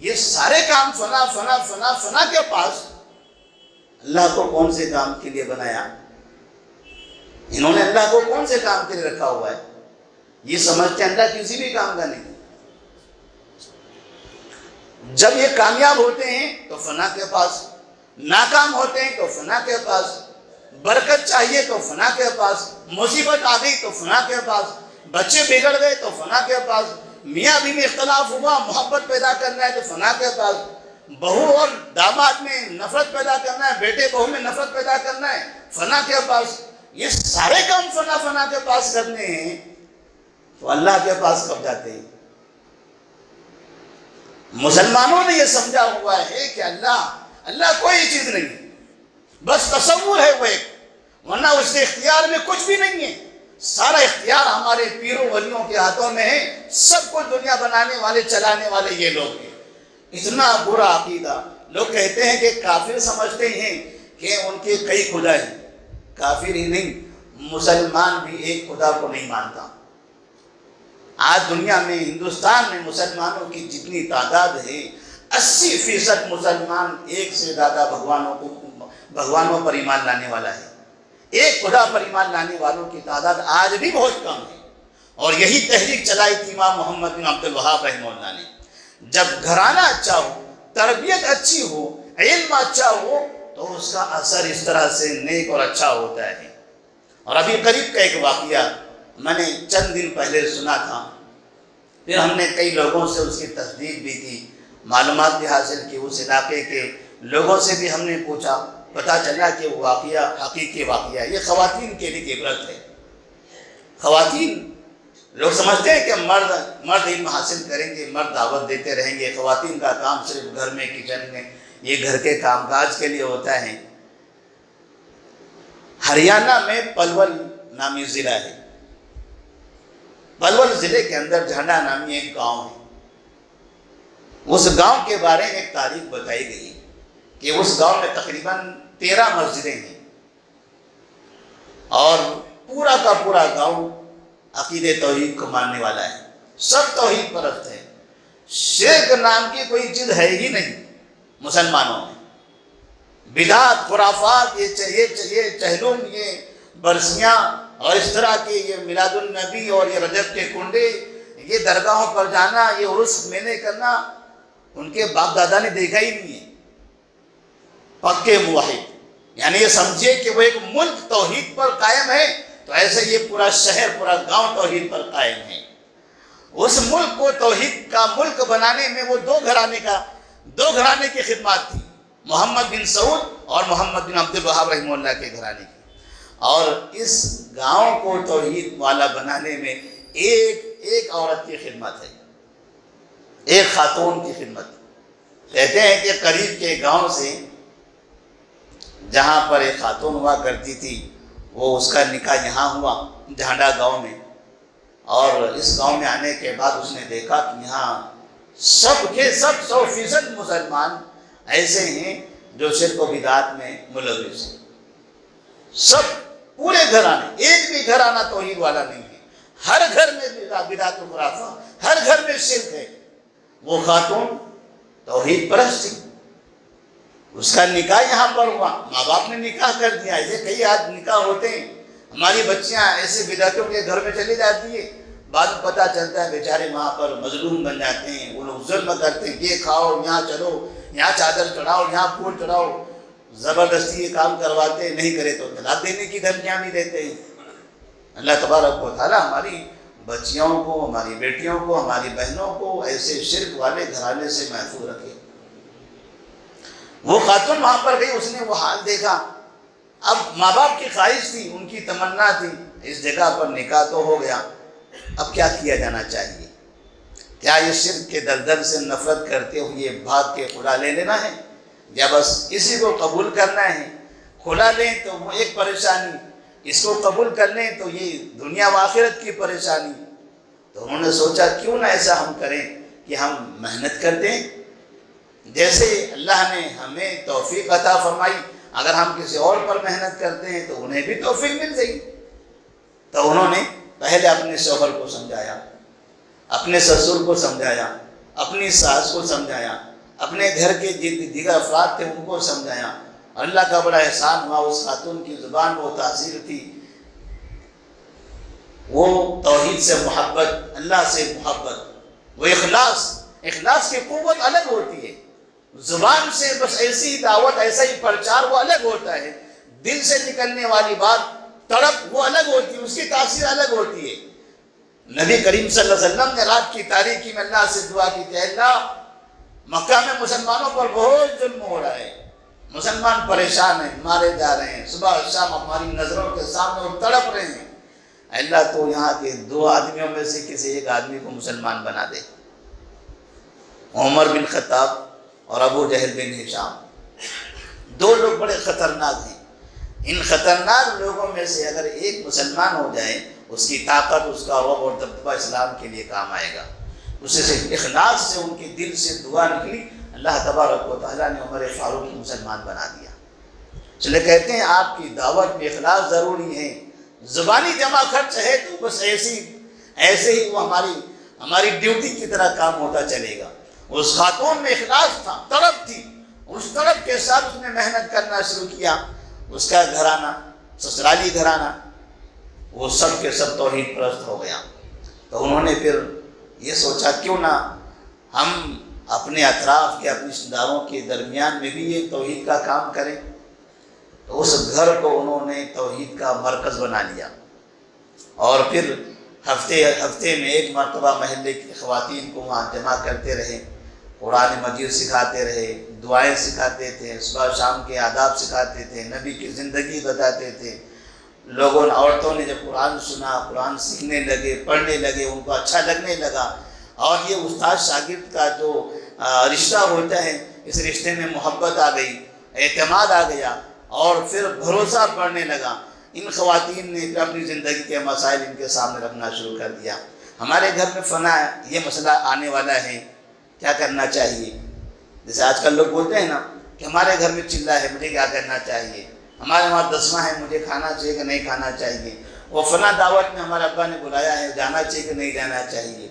یہ سارے کام فلاں فلاں فلاں فلاں کے پاس۔ اللہ کو کون سے کام کے لیے بنایا؟ انہوں نے اللہ کو کون سے کام کے لیے رکھا ہوا ہے؟ یہ سمجھتے ہیں اللہ کسی بھی کام کا نہیں۔ جب یہ کامیاب ہوتے ہیں تو فلاں کے پاس، ناکام ہوتے ہیں تو فلاں کے پاس، برکت چاہیے تو فلاں کے پاس، مصیبت آ گئی تو فلاں کے پاس، بچے بگڑ گئے تو فلاں کے پاس، میاں بیوی میں اختلاف ہوا محبت پیدا کرنا ہے تو فلاں کے پاس، بہو اور داماد میں نفرت پیدا کرنا ہے، بیٹے بہو میں نفرت پیدا کرنا ہے فلاں کے پاس۔ یہ سارے کام فلاں فلاں کے پاس کرنے ہیں تو اللہ کے پاس کب جاتے ہیں؟ مسلمانوں نے یہ سمجھا ہوا ہے کہ اللہ کوئی چیز نہیں، بس تصور ہے وہ ایک، ورنہ اس کے اختیار میں کچھ بھی نہیں ہے۔ سارا اختیار ہمارے پیروں ولیوں کے ہاتھوں میں ہے، سب کو دنیا بنانے والے چلانے والے یہ لوگ ہیں۔ اتنا برا عقیدہ، لوگ کہتے ہیں کہ کافر سمجھتے ہیں کہ ان کے کئی خدا ہیں۔ کافر ہی نہیں، مسلمان بھی ایک خدا کو نہیں مانتا۔ آج دنیا میں ہندوستان میں مسلمانوں کی جتنی تعداد ہے، 80% مسلمان ایک سے زیادہ بھگوانوں پر ایمان لانے والا ہے۔ ایک خدا پر ایمان لانے والوں کی تعداد آج بھی بہت کم ہے، اور یہی تحریک چلائی تھی امام محمد بن عبد الوہاب رحمہ اللہ نے۔ جب گھرانہ اچھا ہو، تربیت اچھی ہو، علم اچھا ہو تو اس کا اثر اس طرح سے نیک اور اچھا ہوتا ہے۔ اور ابھی قریب کا ایک واقعہ میں نے چند دن پہلے سنا تھا، پھر ہم نے کئی لوگوں سے اس کی تصدیق بھی کی، معلومات بھی حاصل کی، اس علاقے کے لوگوں سے بھی ہم نے پوچھا، پتہ چلا کہ وہ واقعہ حقیقی واقعہ ہے۔ یہ خواتین کے لیے عبرت ہے۔ خواتین، لوگ سمجھتے ہیں کہ مرد علم حاصل کریں گے، مرد دعوت دیتے رہیں گے، خواتین کا کام صرف گھر میں کچن میں یہ گھر کے کام کاج کے لیے ہوتا ہے۔ ہریانہ میں پلول نامی ضلع ہے، پلول ضلع کے اندر جھنڈا نامی ایک گاؤں ہے۔ اس گاؤں کے بارے میں ایک تاریخ بتائی گئی کہ اس گاؤں میں تقریباً 13 مسجدیں ہیں، اور پورا کا پورا گاؤں عقید توحید کو ماننے والا ہے، سب توحید پرست ہے۔ شرک نام کی کوئی چیز ہے ہی نہیں مسلمانوں میں۔ بدعات، خرافات، یہ چہلم، یہ برسیاں اور اس طرح کے یہ میلاد النبی اور یہ رجب کے کنڈے، یہ درگاہوں پر جانا، یہ عرس میلے کرنا ان کے باپ دادا نے دیکھا ہی نہیں ہے۔ پکے موحد، یعنی یہ سمجھے کہ وہ ایک ملک توحید پر قائم ہے تو ایسے یہ پورا شہر، پورا گاؤں توحید پر قائم ہے۔ اس ملک کو توحید کا ملک بنانے میں وہ دو گھرانے کی خدمات تھی، محمد بن سعود اور محمد بن عبد الوہاب رحمہ اللہ کے گھرانے کی۔ اور اس گاؤں کو توحید والا بنانے میں ایک عورت کی خدمت ہے، ایک خاتون کی خدمت۔ کہتے ہیں کہ قریب کے گاؤں سے جہاں پر ایک خاتون ہوا کرتی تھی، وہ اس کا نکاح یہاں ہوا جھانڈا گاؤں میں، اور اس گاؤں میں آنے کے بعد اس نے دیکھا کہ یہاں سب کے سب 100% مسلمان ایسے ہیں جو شرک و بدعات میں ملوث ہیں۔ سب پورے گھرانے، ایک بھی گھرانہ توحید والا نہیں ہے، ہر گھر میں بدعت و خرافات، ہر گھر میں شرک ہے۔ وہ خاتون توحید پرست تھی، اس کا نکاح یہاں پر ہوا، ماں باپ نے نکاح کر دیا۔ ایسے کئی آج نکاح ہوتے ہیں، ہماری بچیاں ایسے بدعتوں کے گھر میں چلی جاتی ہے، بعد میں پتہ چلتا ہے بیچارے وہاں پر مظلوم بن جاتے ہیں، وہ لوگ ظلم کرتے ہیں، یہ کھاؤ، یہاں چلو، یہاں چادر چڑھاؤ، یہاں پھول چڑھاؤ، زبردستی یہ کام کرواتے، نہیں کرے تو طلاق دینے کی دھمکیاں بھی دیتے ہیں۔ اللہ تبارک و تعالیٰ ہماری بچیوں کو، ہماری بیٹیوں کو، ہماری بہنوں کو ایسے شرک والے گھرانے سے محفوظ رکھے۔ وہ خاتون وہاں پر گئی، اس نے وہ حال دیکھا۔ اب ماں باپ کی خواہش تھی، ان کی تمنا تھی، اس جگہ پر نکاح تو ہو گیا، اب کیا کیا جانا چاہیے؟ کیا یہ شرک کے دلدل سے نفرت کرتے ہوئے بھاگ کے خلا لے لینا ہے، یا بس اسی کو قبول کرنا ہے؟ خلا لیں تو وہ ایک پریشانی، اس کو قبول کر لیں تو یہ دنیا و آخرت کی پریشانی۔ تو انہوں نے سوچا کیوں نہ ایسا ہم کریں کہ ہم محنت کر دیں، جیسے اللہ نے ہمیں توفیق عطا فرمائی، اگر ہم کسی اور پر محنت کرتے ہیں تو انہیں بھی توفیق مل جائے گی۔ تو انہوں نے پہلے اپنے شوہر کو سمجھایا، اپنے سسر کو سمجھایا، اپنی ساس کو سمجھایا، اپنے گھر کے دیگر افراد تھے ان کو سمجھایا۔ اللہ کا بڑا احسان ہوا، اس خاتون کی زبان وہ تاثیر تھی، وہ توحید سے محبت، اللہ سے محبت، وہ اخلاص کی قوت الگ ہوتی ہے۔ زبان سے بس ایسی ہی دعوت، ایسا ہی پرچار وہ الگ ہوتا ہے، دل سے نکلنے والی بات، تڑپ وہ الگ ہوتی ہے، اس کی تاثیر الگ ہوتی ہے۔ نبی کریم صلی اللہ علیہ وسلم نے رات کی تاریکی میں اللہ سے دعا کی کہ اللہ مکہ میں مسلمانوں پر بہت ظلم ہو رہا ہے، مسلمان پریشان ہیں، مارے جا رہے ہیں، صبح اور شام ہماری نظروں کے سامنے وہ تڑپ رہے ہیں، اللہ تو یہاں کے 2 آدمیوں میں سے کسی ایک آدمی کو مسلمان بنا دے۔ عمر بن خطاب اور ابو جہل بن ہشام، 2 لوگ بڑے خطرناک ہیں۔ ان خطرناک لوگوں میں سے اگر ایک مسلمان ہو جائے، اس کی طاقت، اس کا رعب اور دبدبہ اسلام کے لیے کام آئے گا۔ اسے صرف اخلاص سے ان کے دل سے دعا نکلی، اللہ تبارک و تعالیٰ نے عمر فاروق کو مسلمان بنا دیا۔ چلے کہتے ہیں آپ کی دعوت میں اخلاص ضروری ہے، زبانی جمع خرچ ہے تو بس ایسے ہی وہ ہماری ڈیوٹی کی طرح کام ہوتا چلے گا۔ اس خاتون میں اخلاص تھا، طلب تھی، اس طلب کے ساتھ اس نے محنت کرنا شروع کیا۔ اس کا گھرانہ، سسرالی گھرانہ، وہ سب کے سب توحید پرست ہو گیا۔ تو انہوں نے پھر یہ سوچا کیوں نہ ہم اپنے اطراف کے، اپنے رشتہ داروں کے درمیان میں بھی یہ توحید کا کام کریں۔ تو اس گھر کو انہوں نے توحید کا مرکز بنا لیا، اور پھر ہفتے میں 1 مرتبہ محلے کی خواتین کو وہاں جمع کرتے رہے، قرآن مجید سکھاتے رہے، دعائیں سکھاتے تھے، صبح شام کے آداب سکھاتے تھے، نبی کی زندگی بتاتے تھے۔ عورتوں نے جب قرآن سنا، قرآن سیکھنے لگے، پڑھنے لگے، ان کو اچھا لگنے لگا، اور یہ استاد شاگرد کا جو رشتہ ہوتا ہے، اس رشتے میں محبت آ گئی، اعتماد آ گیا، اور پھر بھروسہ بڑھنے لگا۔ ان خواتین نے اپنی زندگی کے مسائل ان کے سامنے رکھنا شروع کر دیا۔ ہمارے گھر میں فنا ہے، یہ مسئلہ آنے والا ہے، کیا کرنا چاہیے؟ جیسے آج کل لوگ بولتے ہیں نا کہ ہمارے گھر میں چلہ ہے، مجھے کیا کرنا چاہیے؟ ہمارے وہاں دسواں ہے، مجھے کھانا چاہیے کہ نہیں کھانا چاہیے؟ وہ فلاں دعوت میں ہمارے ابا نے بلایا ہے، جانا چاہیے کہ نہیں جانا چاہیے؟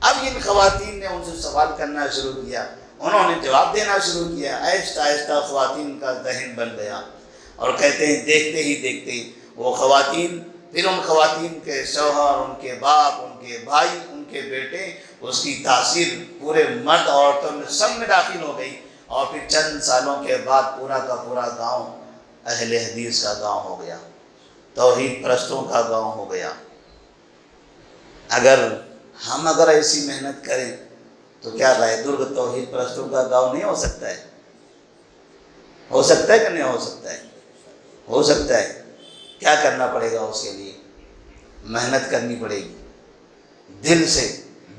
اب ان خواتین نے ان سے سوال کرنا شروع کیا، انہوں نے جواب دینا شروع کیا۔ آہستہ آہستہ خواتین کا ذہن بن گیا، اور کہتے ہیں دیکھتے ہی دیکھتے وہ خواتین، پھر ان خواتین کے شوہر، ان کے باپ، ان کے بھائی، ان کے بیٹے، اس کی تاثیر پورے مرد عورتوں میں سب میں داخل ہو گئی، اور پھر چند سالوں کے بعد پورا کا پورا گاؤں اہل حدیث کا گاؤں ہو گیا، توحید پرستوں کا گاؤں ہو گیا۔ اگر ایسی محنت کریں تو کیا رائے درگ توحید پرستوں کا گاؤں نہیں ہو سکتا ہے؟ ہو سکتا ہے کہ نہیں ہو سکتا ہے؟ ہو سکتا ہے۔ کیا کرنا پڑے گا اس کے لیے؟ محنت کرنی پڑے گی،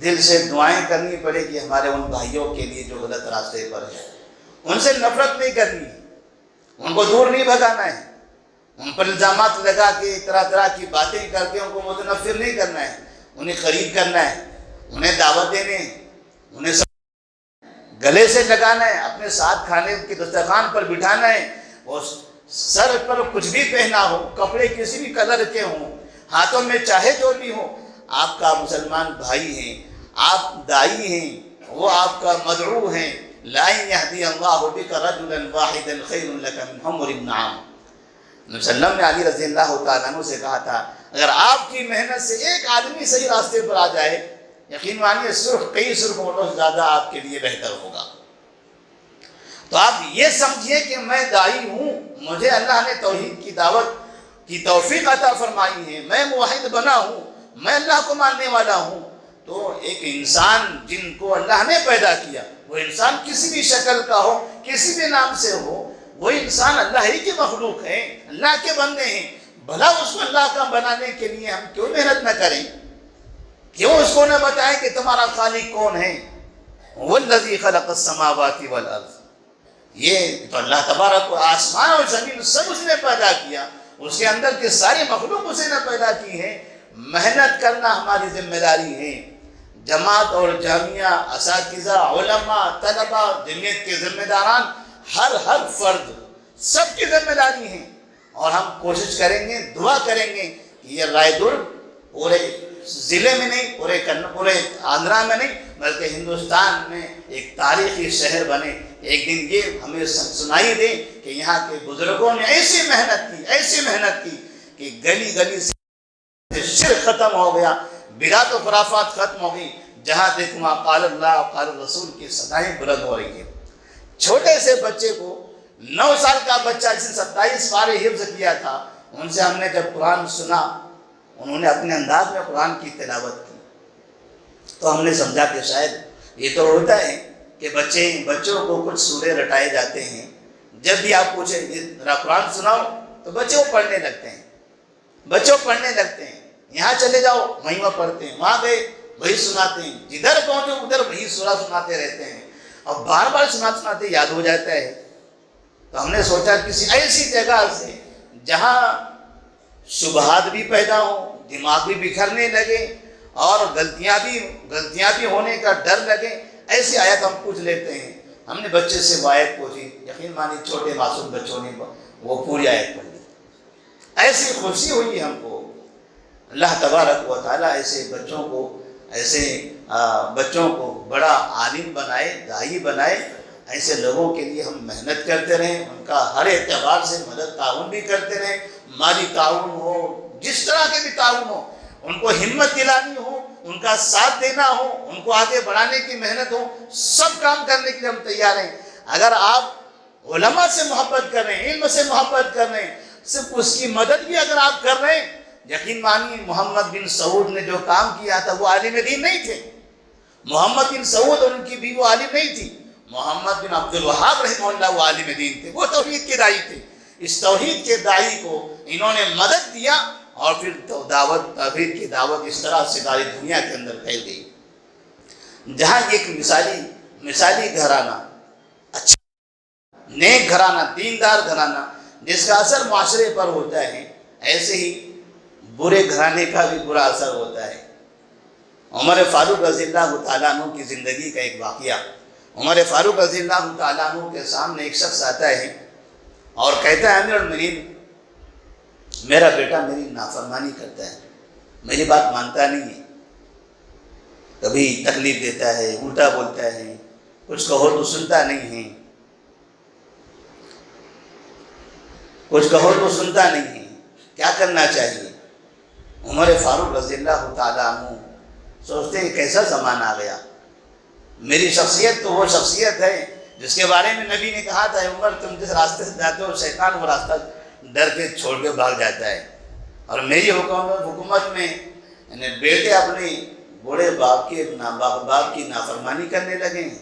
دل سے دعائیں کرنی پڑے گی ہمارے ان بھائیوں کے لیے جو غلط راستے پر ہیں۔ ان سے نفرت نہیں کرنی، ان کو دور نہیں بھگانا ہے، ان پر الزامات لگا کے طرح طرح کی باتیں کر کے ان کو متنفر نہیں کرنا ہے، انہیں قریب کرنا ہے، انہیں دعوت دینے، انہیں گلے سے لگانا ہے، اپنے ساتھ کھانے کے دسترخوان پر بٹھانا ہے۔ وہ سر پر کچھ بھی پہنا ہو، کپڑے کسی بھی کلر کے ہوں، ہاتھوں میں چاہے جو بھی ہو، آپ کا مسلمان بھائی ہیں، آپ دائی ہیں، وہ آپ کا مدعو ہیں۔ لا يهدي الله بك رجلا واحدا خير لك من حمر النعام۔ نبی صلی اللہ علیہ وسلم نے علی رضی اللہ تعالیٰ عنہ سے کہا تھا اگر آپ کی محنت سے ایک آدمی صحیح راستے پر آ جائے، یقین مانیے کئی سرخ اونٹوں سے زیادہ آپ کے لیے بہتر ہوگا۔ تو آپ یہ سمجھیے کہ میں داعی ہوں، مجھے اللہ نے توحید کی دعوت کی توفیق عطا فرمائی ہے، میں موحد بنا ہوں، میں اللہ کو ماننے والا ہوں۔ تو ایک انسان جن کو اللہ نے پیدا کیا، وہ انسان کسی بھی شکل کا ہو، کسی بھی نام سے ہو، وہ انسان اللہ ہی کی مخلوق ہے، اللہ کے بندے ہیں، بھلا اس کو اللہ کا بنانے کے لیے ہم کیوں محنت نہ کریں؟ کیوں اس کو نہ بتائیں کہ تمہارا خالق کون ہے؟ وَالَّذِي خَلَقَ السَّمَاوَاتِ وَالْأَرْضِ۔ یہ تو اللہ تبارک و آسمان اور زمین سب اس نے پیدا کیا، اس کے اندر کی ساری مخلوق اسے نے پیدا کی ہے۔ محنت کرنا ہماری ذمہ داری ہے۔ جماعت اور جامعہ، اساتذہ، علماء، طلباء، جمعیت کے ذمہ داران، ہر فرد سب کی ذمہ داری ہے، اور ہم کوشش کریں گے، دعا کریں گے کہ یہ رائے دور پورے ضلع میں نہیں، پورے آندھرا میں نہیں، بلکہ ہندوستان میں ایک تاریخی شہر بنے۔ ایک دن یہ ہمیں سنائی دے کہ یہاں کے بزرگوں نے ایسی محنت کی کہ گلی گلی سے شرک ختم ہو گیا، بدعت و خرافات ختم ہو گئی، جہاں دیکھو وہاں قال اللہ قال رسول کی صدائیں بلند ہو رہی ہیں۔ چھوٹے سے بچے کو، 9 سال کا بچہ جس نے 27 پارے حفظ کیا تھا، ان سے ہم نے جب قرآن سنا، انہوں نے اپنے انداز میں قرآن کی تلاوت کی، تو ہم نے سمجھا کہ شاید یہ تو ہوتا ہے کہ بچوں کو کچھ سورے رٹائے جاتے ہیں، جب بھی آپ پوچھیں ذرا قرآن سناؤ تو بچے وہ پڑھنے لگتے ہیں، یہاں چلے جاؤ وہیں وہ پڑھتے ہیں، وہاں گئے وہی سناتے ہیں، جدھر پہنچو ادھر وہی سورہ سناتے رہتے ہیں، اور بار بار سناتے یاد ہو جاتا ہے۔ تو ہم نے سوچا کسی ایسی جگہ سے جہاں شبہات بھی پیدا ہوں، دماغ بھی بکھرنے لگے، اور غلطیاں بھی ہونے کا ڈر لگے، ایسی آیت ہم پوچھ لیتے ہیں۔ ہم نے بچے سے وہ آیت پوچھی، یقین مانی چھوٹے معصوم بچوں نے وہ پوری آیت پڑھ لی۔ ایسی خوشی ہوئی ہم کو۔ اللہ تبارک و تعالیٰ ایسے بچوں کو بڑا عالم بنائے، داعی بنائے، ایسے لوگوں کے لیے ہم محنت کرتے رہیں، ان کا ہر اعتبار سے مدد تعاون بھی کرتے رہیں، مالی تعاون ہو، جس طرح کے بھی تعاون ہو، ان کو ہمت دلانی ہو، ان کا ساتھ دینا ہو، ان کو آگے بڑھانے کی محنت ہو، سب کام کرنے کے لیے ہم تیار ہیں۔ اگر آپ علماء سے محبت کر رہے ہیں، علم سے محبت کر رہے ہیں، صرف اس کی مدد بھی اگر آپ کر رہے ہیں، یقین مانیے محمد بن سعود نے جو کام کیا تھا وہ عالم دین نہیں تھے۔ محمد بن سعود اور ان کی بیوی وہ عالم نہیں تھی۔ محمد بن عبد الوہاب رحمہ اللہ وہ عالم دین تھے، وہ توحید کے داعی تھے۔ اس توحید کے داعی کو انہوں نے مدد دیا، اور پھر توحید کی دعوت اس طرح سے ساری دنیا کے اندر پھیل گئی۔ جہاں ایک مثالی گھرانہ، اچھا نیک گھرانہ، دیندار گھرانہ، جس کا اثر معاشرے پر ہوتا ہے، ایسے ہی برے گھرانے کا بھی برا اثر ہوتا ہے۔ عمر فاروق رضی اللہ تعالیٰ عنہ کی زندگی کا ایک واقعہ۔ عمر فاروق رضی اللہ تعالیٰ عنہ کے سامنے ایک شخص آتا ہے اور کہتا ہے، امیر المؤمنین، میرا بیٹا میری نافرمانی کرتا ہے، میری بات مانتا نہیں ہے، کبھی تکلیف دیتا ہے، الٹا بولتا ہے، کچھ کہو تو سنتا نہیں ہے، کیا کرنا چاہیے؟ عمر فاروق رضی اللہ تعالیٰ عنہ سوچتے ہیں کیسا زمانہ آ گیا، میری شخصیت تو وہ شخصیت ہے جس کے بارے میں نبی نے کہا تھا، عمر تم جس راستے سے جاتے ہو شیطان وہ راستہ ڈر کے چھوڑ کے بھاگ جاتا ہے، اور میری حکومت میں بیٹے اپنے بوڑھے باپ کی نافرمانی کرنے لگے ہیں۔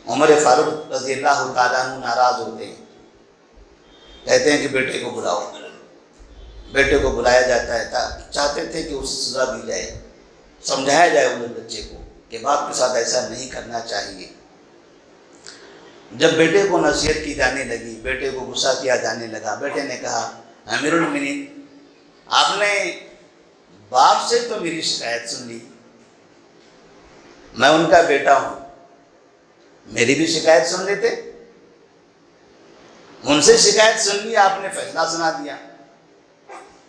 عمر فاروق رضی اللہ تعالیٰ عنہ ناراض ہوتے ہیں، کہتے ہیں کہ بیٹے کو بلاؤ۔ بیٹے کو بلایا جاتا ہے، چاہتے تھے کہ اسے سزا دی جائے، سمجھایا جائے انہیں بچے کو کہ باپ کے ساتھ ایسا نہیں کرنا چاہیے۔ جب بیٹے کو نصیحت کی جانے لگی، بیٹے کو غصہ کیا جانے لگا، بیٹے نے کہا، امیر المؤمنین، آپ نے باپ سے تو میری شکایت سن لی، میں ان کا بیٹا ہوں، میری بھی شکایت سن لیتے، ان سے شکایت سن لی، آپ نے فیصلہ سنا دیا۔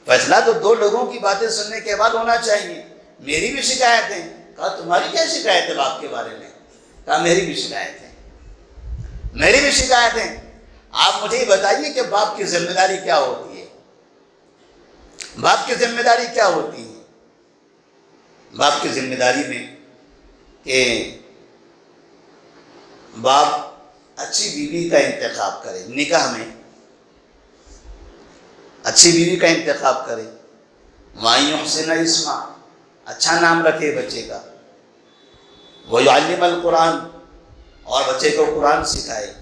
فیصلہ تو 2 لوگوں کی باتیں سننے کے بعد ہونا چاہیے۔ میری بھی شکایت ہے۔ کہا تمہاری کیا شکایت ہے باپ کے بارے میں؟ کہا میری بھی شکایت ہے، میری بھی شکایت ہے۔ آپ مجھے یہ بتائیے کہ باپ کی ذمہ داری کیا ہوتی ہے؟ باپ کی ذمہ داری کیا ہوتی ہے؟ باپ کی ذمہ داری میں کہ باپ اچھی بیوی کا انتخاب کرے، نکاح میں اچھی بیوی کا انتخاب کرے، وَيُحْسِنَ اسْمَ، اچھا نام رکھے بچے کا، وَيُعَلِّمَ الْقُرْآنَ، اور بچے کو قرآن سکھائے۔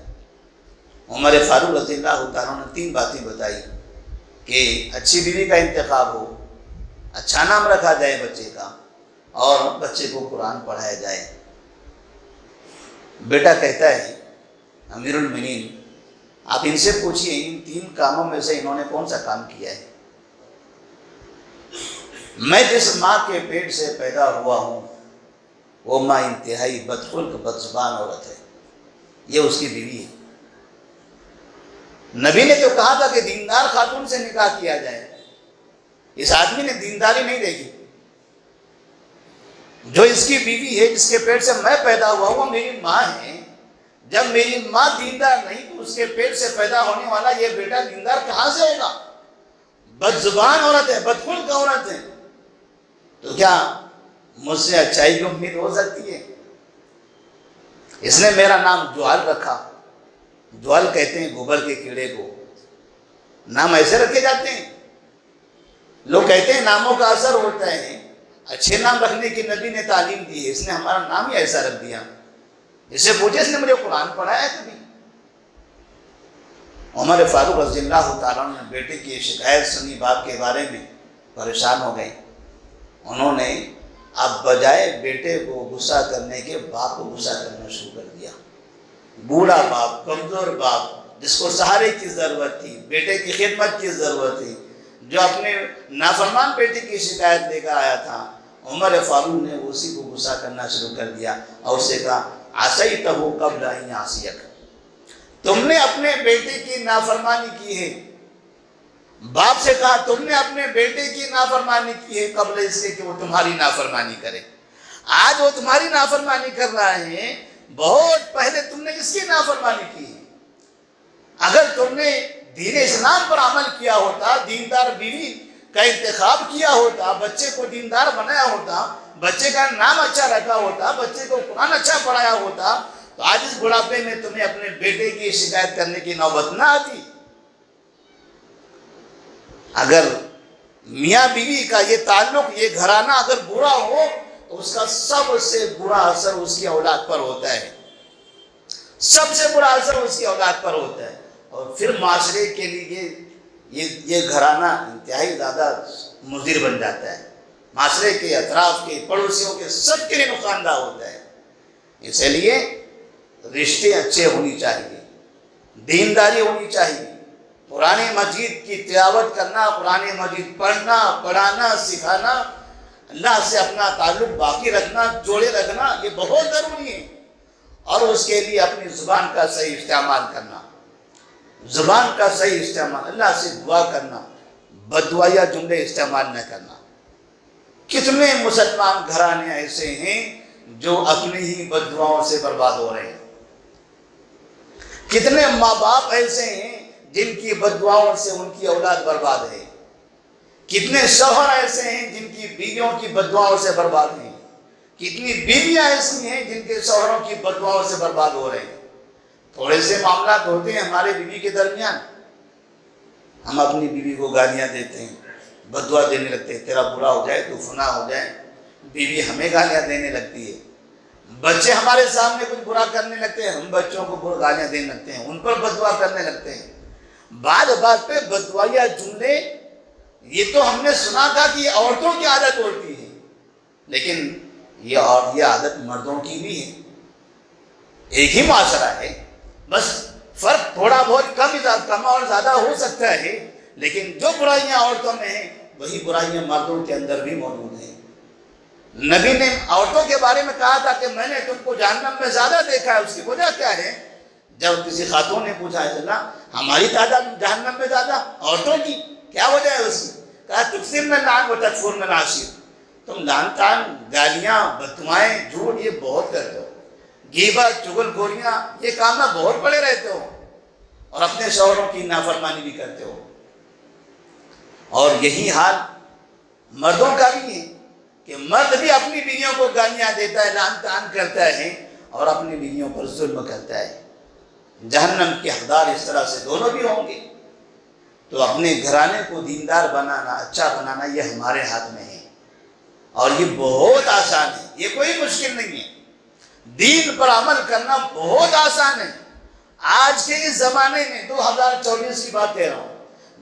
عمر فاروق رضی اللہ تعالیٰ نے 3 باتیں بتائی کہ اچھی بیوی کا انتخاب ہو، اچھا نام رکھا جائے بچے کا، اور بچے کو قرآن پڑھایا جائے۔ بیٹا کہتا ہے، امیر المؤمنین، آپ ان سے پوچھئے ان 3 کاموں میں سے انہوں نے کون سا کام کیا ہے؟ میں جس ماں کے پیٹ سے پیدا ہوا ہوں وہ ماں انتہائی بدخلق بدزبان عورت ہے، یہ اس کی بیوی ہے۔ نبی نے تو کہا تھا کہ دیندار خاتون سے نکاح کیا جائے، اس آدمی نے دینداری نہیں دیکھی۔ جو اس کی بیوی ہے، جس کے پیٹ سے میں پیدا ہوا وہ میری ماں ہے، جب میری ماں دیندار نہیں تو اس کے پیٹ سے پیدا ہونے والا یہ بیٹا دیندار کہاں سے ہوگا؟ بد زبان عورت ہے، بدخلق عورت ہے، تو کیا مجھ سے اچائی کی امید ہو سکتی ہے؟ اس نے میرا نام جوال رکھا۔ جوال کہتے ہیں گوبر کے کیڑے کو، نام ایسے رکھے جاتے ہیں۔ لوگ کہتے ہیں ناموں کا اثر ہوتا ہے، اچھے نام رکھنے کی نبی نے تعلیم دی ہے، اس نے ہمارا نام ہی ایسا رکھ دیا۔ اس سے پوچھے اس نے مجھے قرآن پڑھایا کبھی؟ عمر فاروق رضی اللہ تعالیٰ نے بیٹے کی شکایت سنی، باپ کے بارے میں پریشان ہو گئے۔ انہوں نے اب بجائے بیٹے کو غصہ کرنے کے باپ کو غصہ کرنا شروع کر دیا۔ بوڑھا باپ، کمزور باپ، جس کو سہارے کی ضرورت تھی، بیٹے کی خدمت کی ضرورت تھی، جو اپنے نافرمان بیٹے کی شکایت لے کر آیا تھا، عمر فاروق نے اسی کو غصہ کرنا شروع کر دیا اور اسے کہا عصیتہ قبل ان یعصیک، تم نے اپنے بیٹے کی نافرمانی کی ہے۔ باپ سے کہا تم نے اپنے بیٹے کی نافرمانی کی ہے قبل اس کے کہ وہ تمہاری نافرمانی کرے۔ آج وہ تمہاری نافرمانی کر رہا ہے، بہت پہلے تم نے اس کی نافرمانی کی ہے۔ اگر تم نے دین اسلام پر عمل کیا ہوتا، دیندار بیوی کا انتخاب کیا ہوتا، بچے کو دیندار بنایا ہوتا، بچے کا نام اچھا رکھا ہوتا، بچے کو قرآن اچھا پڑھایا ہوتا، تو آج اس بڑھاپے میں تمہیں اپنے بیٹے کی شکایت کرنے کی نوبت نہ آتی۔ اگر میاں بیوی کا یہ تعلق، یہ گھرانہ اگر برا ہو تو اس کا سب سے برا اثر اس کی اولاد پر ہوتا ہے، سب سے برا اثر اس کی اولاد پر ہوتا ہے، اور پھر معاشرے کے لیے یہ گھرانہ انتہائی زیادہ مضر بن جاتا ہے، معاشرے کے، اطراف کے، پڑوسیوں کے، سب کے لیے نقصان دہ ہوتا ہے۔ اس لیے رشتے اچھے ہونی چاہیے، دینداری ہونی چاہیے، قرآن مجید کی تلاوت کرنا، قرآن مجید پڑھنا، پڑھانا، سکھانا، اللہ سے اپنا تعلق باقی رکھنا، جوڑے رکھنا، یہ بہت ضروری ہے۔ اور اس کے لیے اپنی زبان کا صحیح استعمال کرنا، زبان کا صحیح استعمال، اللہ سے دعا کرنا، بددعائیہ جملے استعمال نہ کرنا۔ کتنے مسلمان گھرانے ایسے ہیں جو اپنی ہی بددعاؤں سے برباد ہو رہے ہیں، کتنے ماں باپ ایسے ہیں جن کی بددعاؤں سے ان کی اولاد برباد ہے، کتنے شوہر ایسے ہیں جن کی بیویوں کی بددعاؤں سے برباد ہیں، کتنی بیویاں ایسی ہیں جن کے شوہروں کی بددعاؤں سے برباد ہو رہے ہیں۔ تھوڑے سے معاملات ہوتے ہیں ہمارے بیوی کے درمیان، ہم اپنی بیوی کو گالیاں دیتے ہیں، بددعا دینے لگتے ہیں، تیرا برا ہو جائے، تو فنا ہو جائے، بیوی ہمیں گالیاں دینے لگتی ہے، بچے ہمارے سامنے کچھ برا کرنے لگتے ہیں، ہم بچوں کو گالیاں دینے لگتے ہیں، ان پر بددعا کرنے لگتے ہیں۔ بعد بات پہ بددعائیہ جملے، یہ تو ہم نے سنا تھا کہ یہ عورتوں کی عادت ہوتی ہے، لیکن یہ عادت مردوں کی بھی ہے۔ ایک ہی معاشرہ ہے، بس فرق تھوڑا بہت کم اور زیادہ ہو سکتا ہے، لیکن جو برائیاں عورتوں میں ہیں وہی برائیاں مردوں کے اندر بھی موجود ہیں۔ نبی نے عورتوں کے بارے میں کہا تھا کہ میں نے تم کو جہنم میں زیادہ دیکھا ہے، اس کی وجہ کیا ہے؟ جب کسی خاتون نے پوچھا ہے اللہ ہماری تعداد جہنم میں زیادہ، عورتوں کی کیا وجہ ہے اس کی؟ کہا تکثرن اللعن وتکفرن العشیر، تم لعن طعن، گالیاں، بددعائیں، جھوٹ یہ بہت کرتے ہو، غیبت، چغل گوریاں، یہ کام نہ بہت بڑے رہتے ہو، اور اپنے شوہروں کی نافرمانی بھی کرتے ہو۔ اور یہی حال مردوں کا بھی ہے کہ مرد بھی اپنی بیویوں کو گالیاں دیتا ہے، لعن طعن کرتا ہے اور اپنی بیویوں پر ظلم کرتا ہے۔ جہنم کے حقدار اس طرح سے دونوں بھی ہوں گے۔ تو اپنے گھرانے کو دیندار بنانا، اچھا بنانا، یہ ہمارے ہاتھ میں ہے، اور یہ بہت آسان ہے، یہ کوئی مشکل نہیں ہے۔ دین پر عمل کرنا بہت آسان ہے۔ آج کے اس زمانے میں 2024 کی بات کہہ رہا ہوں،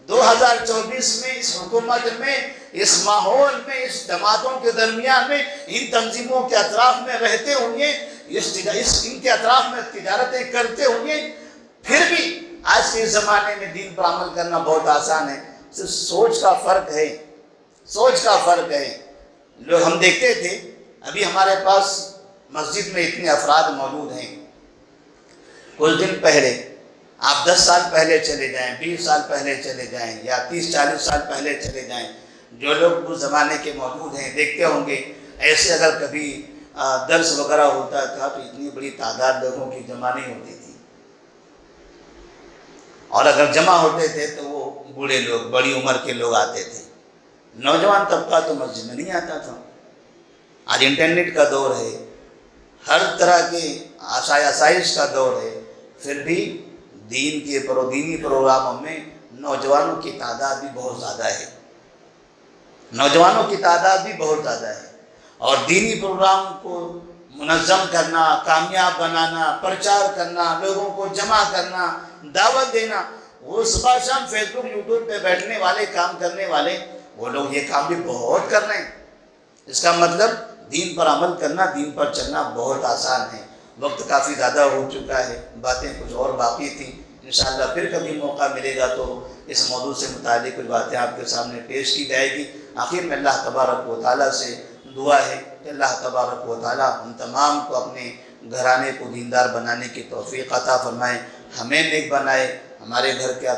2024 میں اس حکومت میں، اس ماحول میں، اس جماعتوں کے درمیان میں، ان تنظیموں کے اطراف میں رہتے ہوئے، ان کے اطراف میں تجارتیں کرتے ہوئے، پھر بھی آج کے زمانے میں دین پر عمل کرنا بہت آسان ہے۔ صرف سوچ کا فرق ہے، سوچ کا فرق ہے۔ لوگ ہم دیکھتے تھے، ابھی ہمارے پاس مسجد میں اتنے افراد موجود ہیں، کچھ دن پہلے آپ 10 سال پہلے چلے جائیں، 20 سال پہلے چلے جائیں، یا 30-40 سال پہلے چلے جائیں، جو لوگ اس زمانے کے موجود ہیں دیکھتے ہوں گے ایسے اگر کبھی درس وغیرہ ہوتا تھا تو اتنی بڑی تعداد لوگوں کی جمع نہیں ہوتی تھی، اور اگر جمع ہوتے تھے تو وہ بوڑھے لوگ، بڑی عمر کے لوگ آتے تھے، نوجوان طبقہ تو مسجد میں نہیں آتا تھا۔ آج انٹرنیٹ کا دور ہے، ہر طرح کے آسائش کا دور ہے، پھر بھی دینی پروگراموں میں نوجوانوں کی تعداد بھی بہت زیادہ ہے، نوجوانوں کی تعداد بھی بہت زیادہ ہے، اور دینی پروگرام کو منظم کرنا، کامیاب بنانا، پرچار کرنا، لوگوں کو جمع کرنا، دعوت دینا، وہ صبح شام فیس بک یوٹیوب پہ بیٹھنے والے، کام کرنے والے، وہ لوگ یہ کام بھی بہت کر رہے ہیں۔ اس کا مطلب دین پر عمل کرنا، دین پر چلنا بہت آسان ہے۔ وقت کافی زیادہ ہو چکا ہے، باتیں کچھ اور باقی تھیں، انشاءاللہ پھر کبھی موقع ملے گا تو اس موضوع سے متعلق کچھ باتیں آپ کے سامنے پیش کی جائے گی۔ آخر میں اللہ تبارک و تعالیٰ سے دعا ہے کہ اللہ تبارک و تعالیٰ ہم تمام کو اپنے گھرانے کو دیندار بنانے کی توفیق عطا فرمائے، ہمیں نیک بنائے، ہمارے گھر کے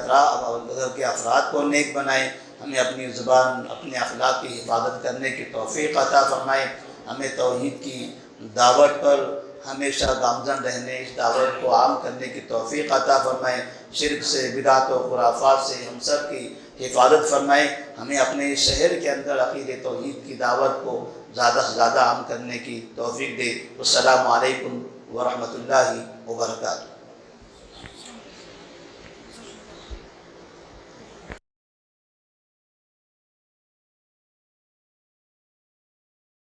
افراد کو نیک بنائے، ہمیں اپنی زبان، اپنے اخلاق کی حفاظت کرنے کی توفیق عطا فرمائے، ہمیں توحید کی دعوت پر ہمیشہ گامزن رہنے، اس دعوت کو عام کرنے کی توفیق عطا فرمائے، شرک سے، بدعت و خرافات سے ہم سب کی حفاظت فرمائے، ہمیں اپنے شہر کے اندر عقید توحید کی دعوت کو زیادہ سے زیادہ عام کرنے کی توفیق دے۔ السلام علیکم ورحمۃ اللہ وبرکاتہ۔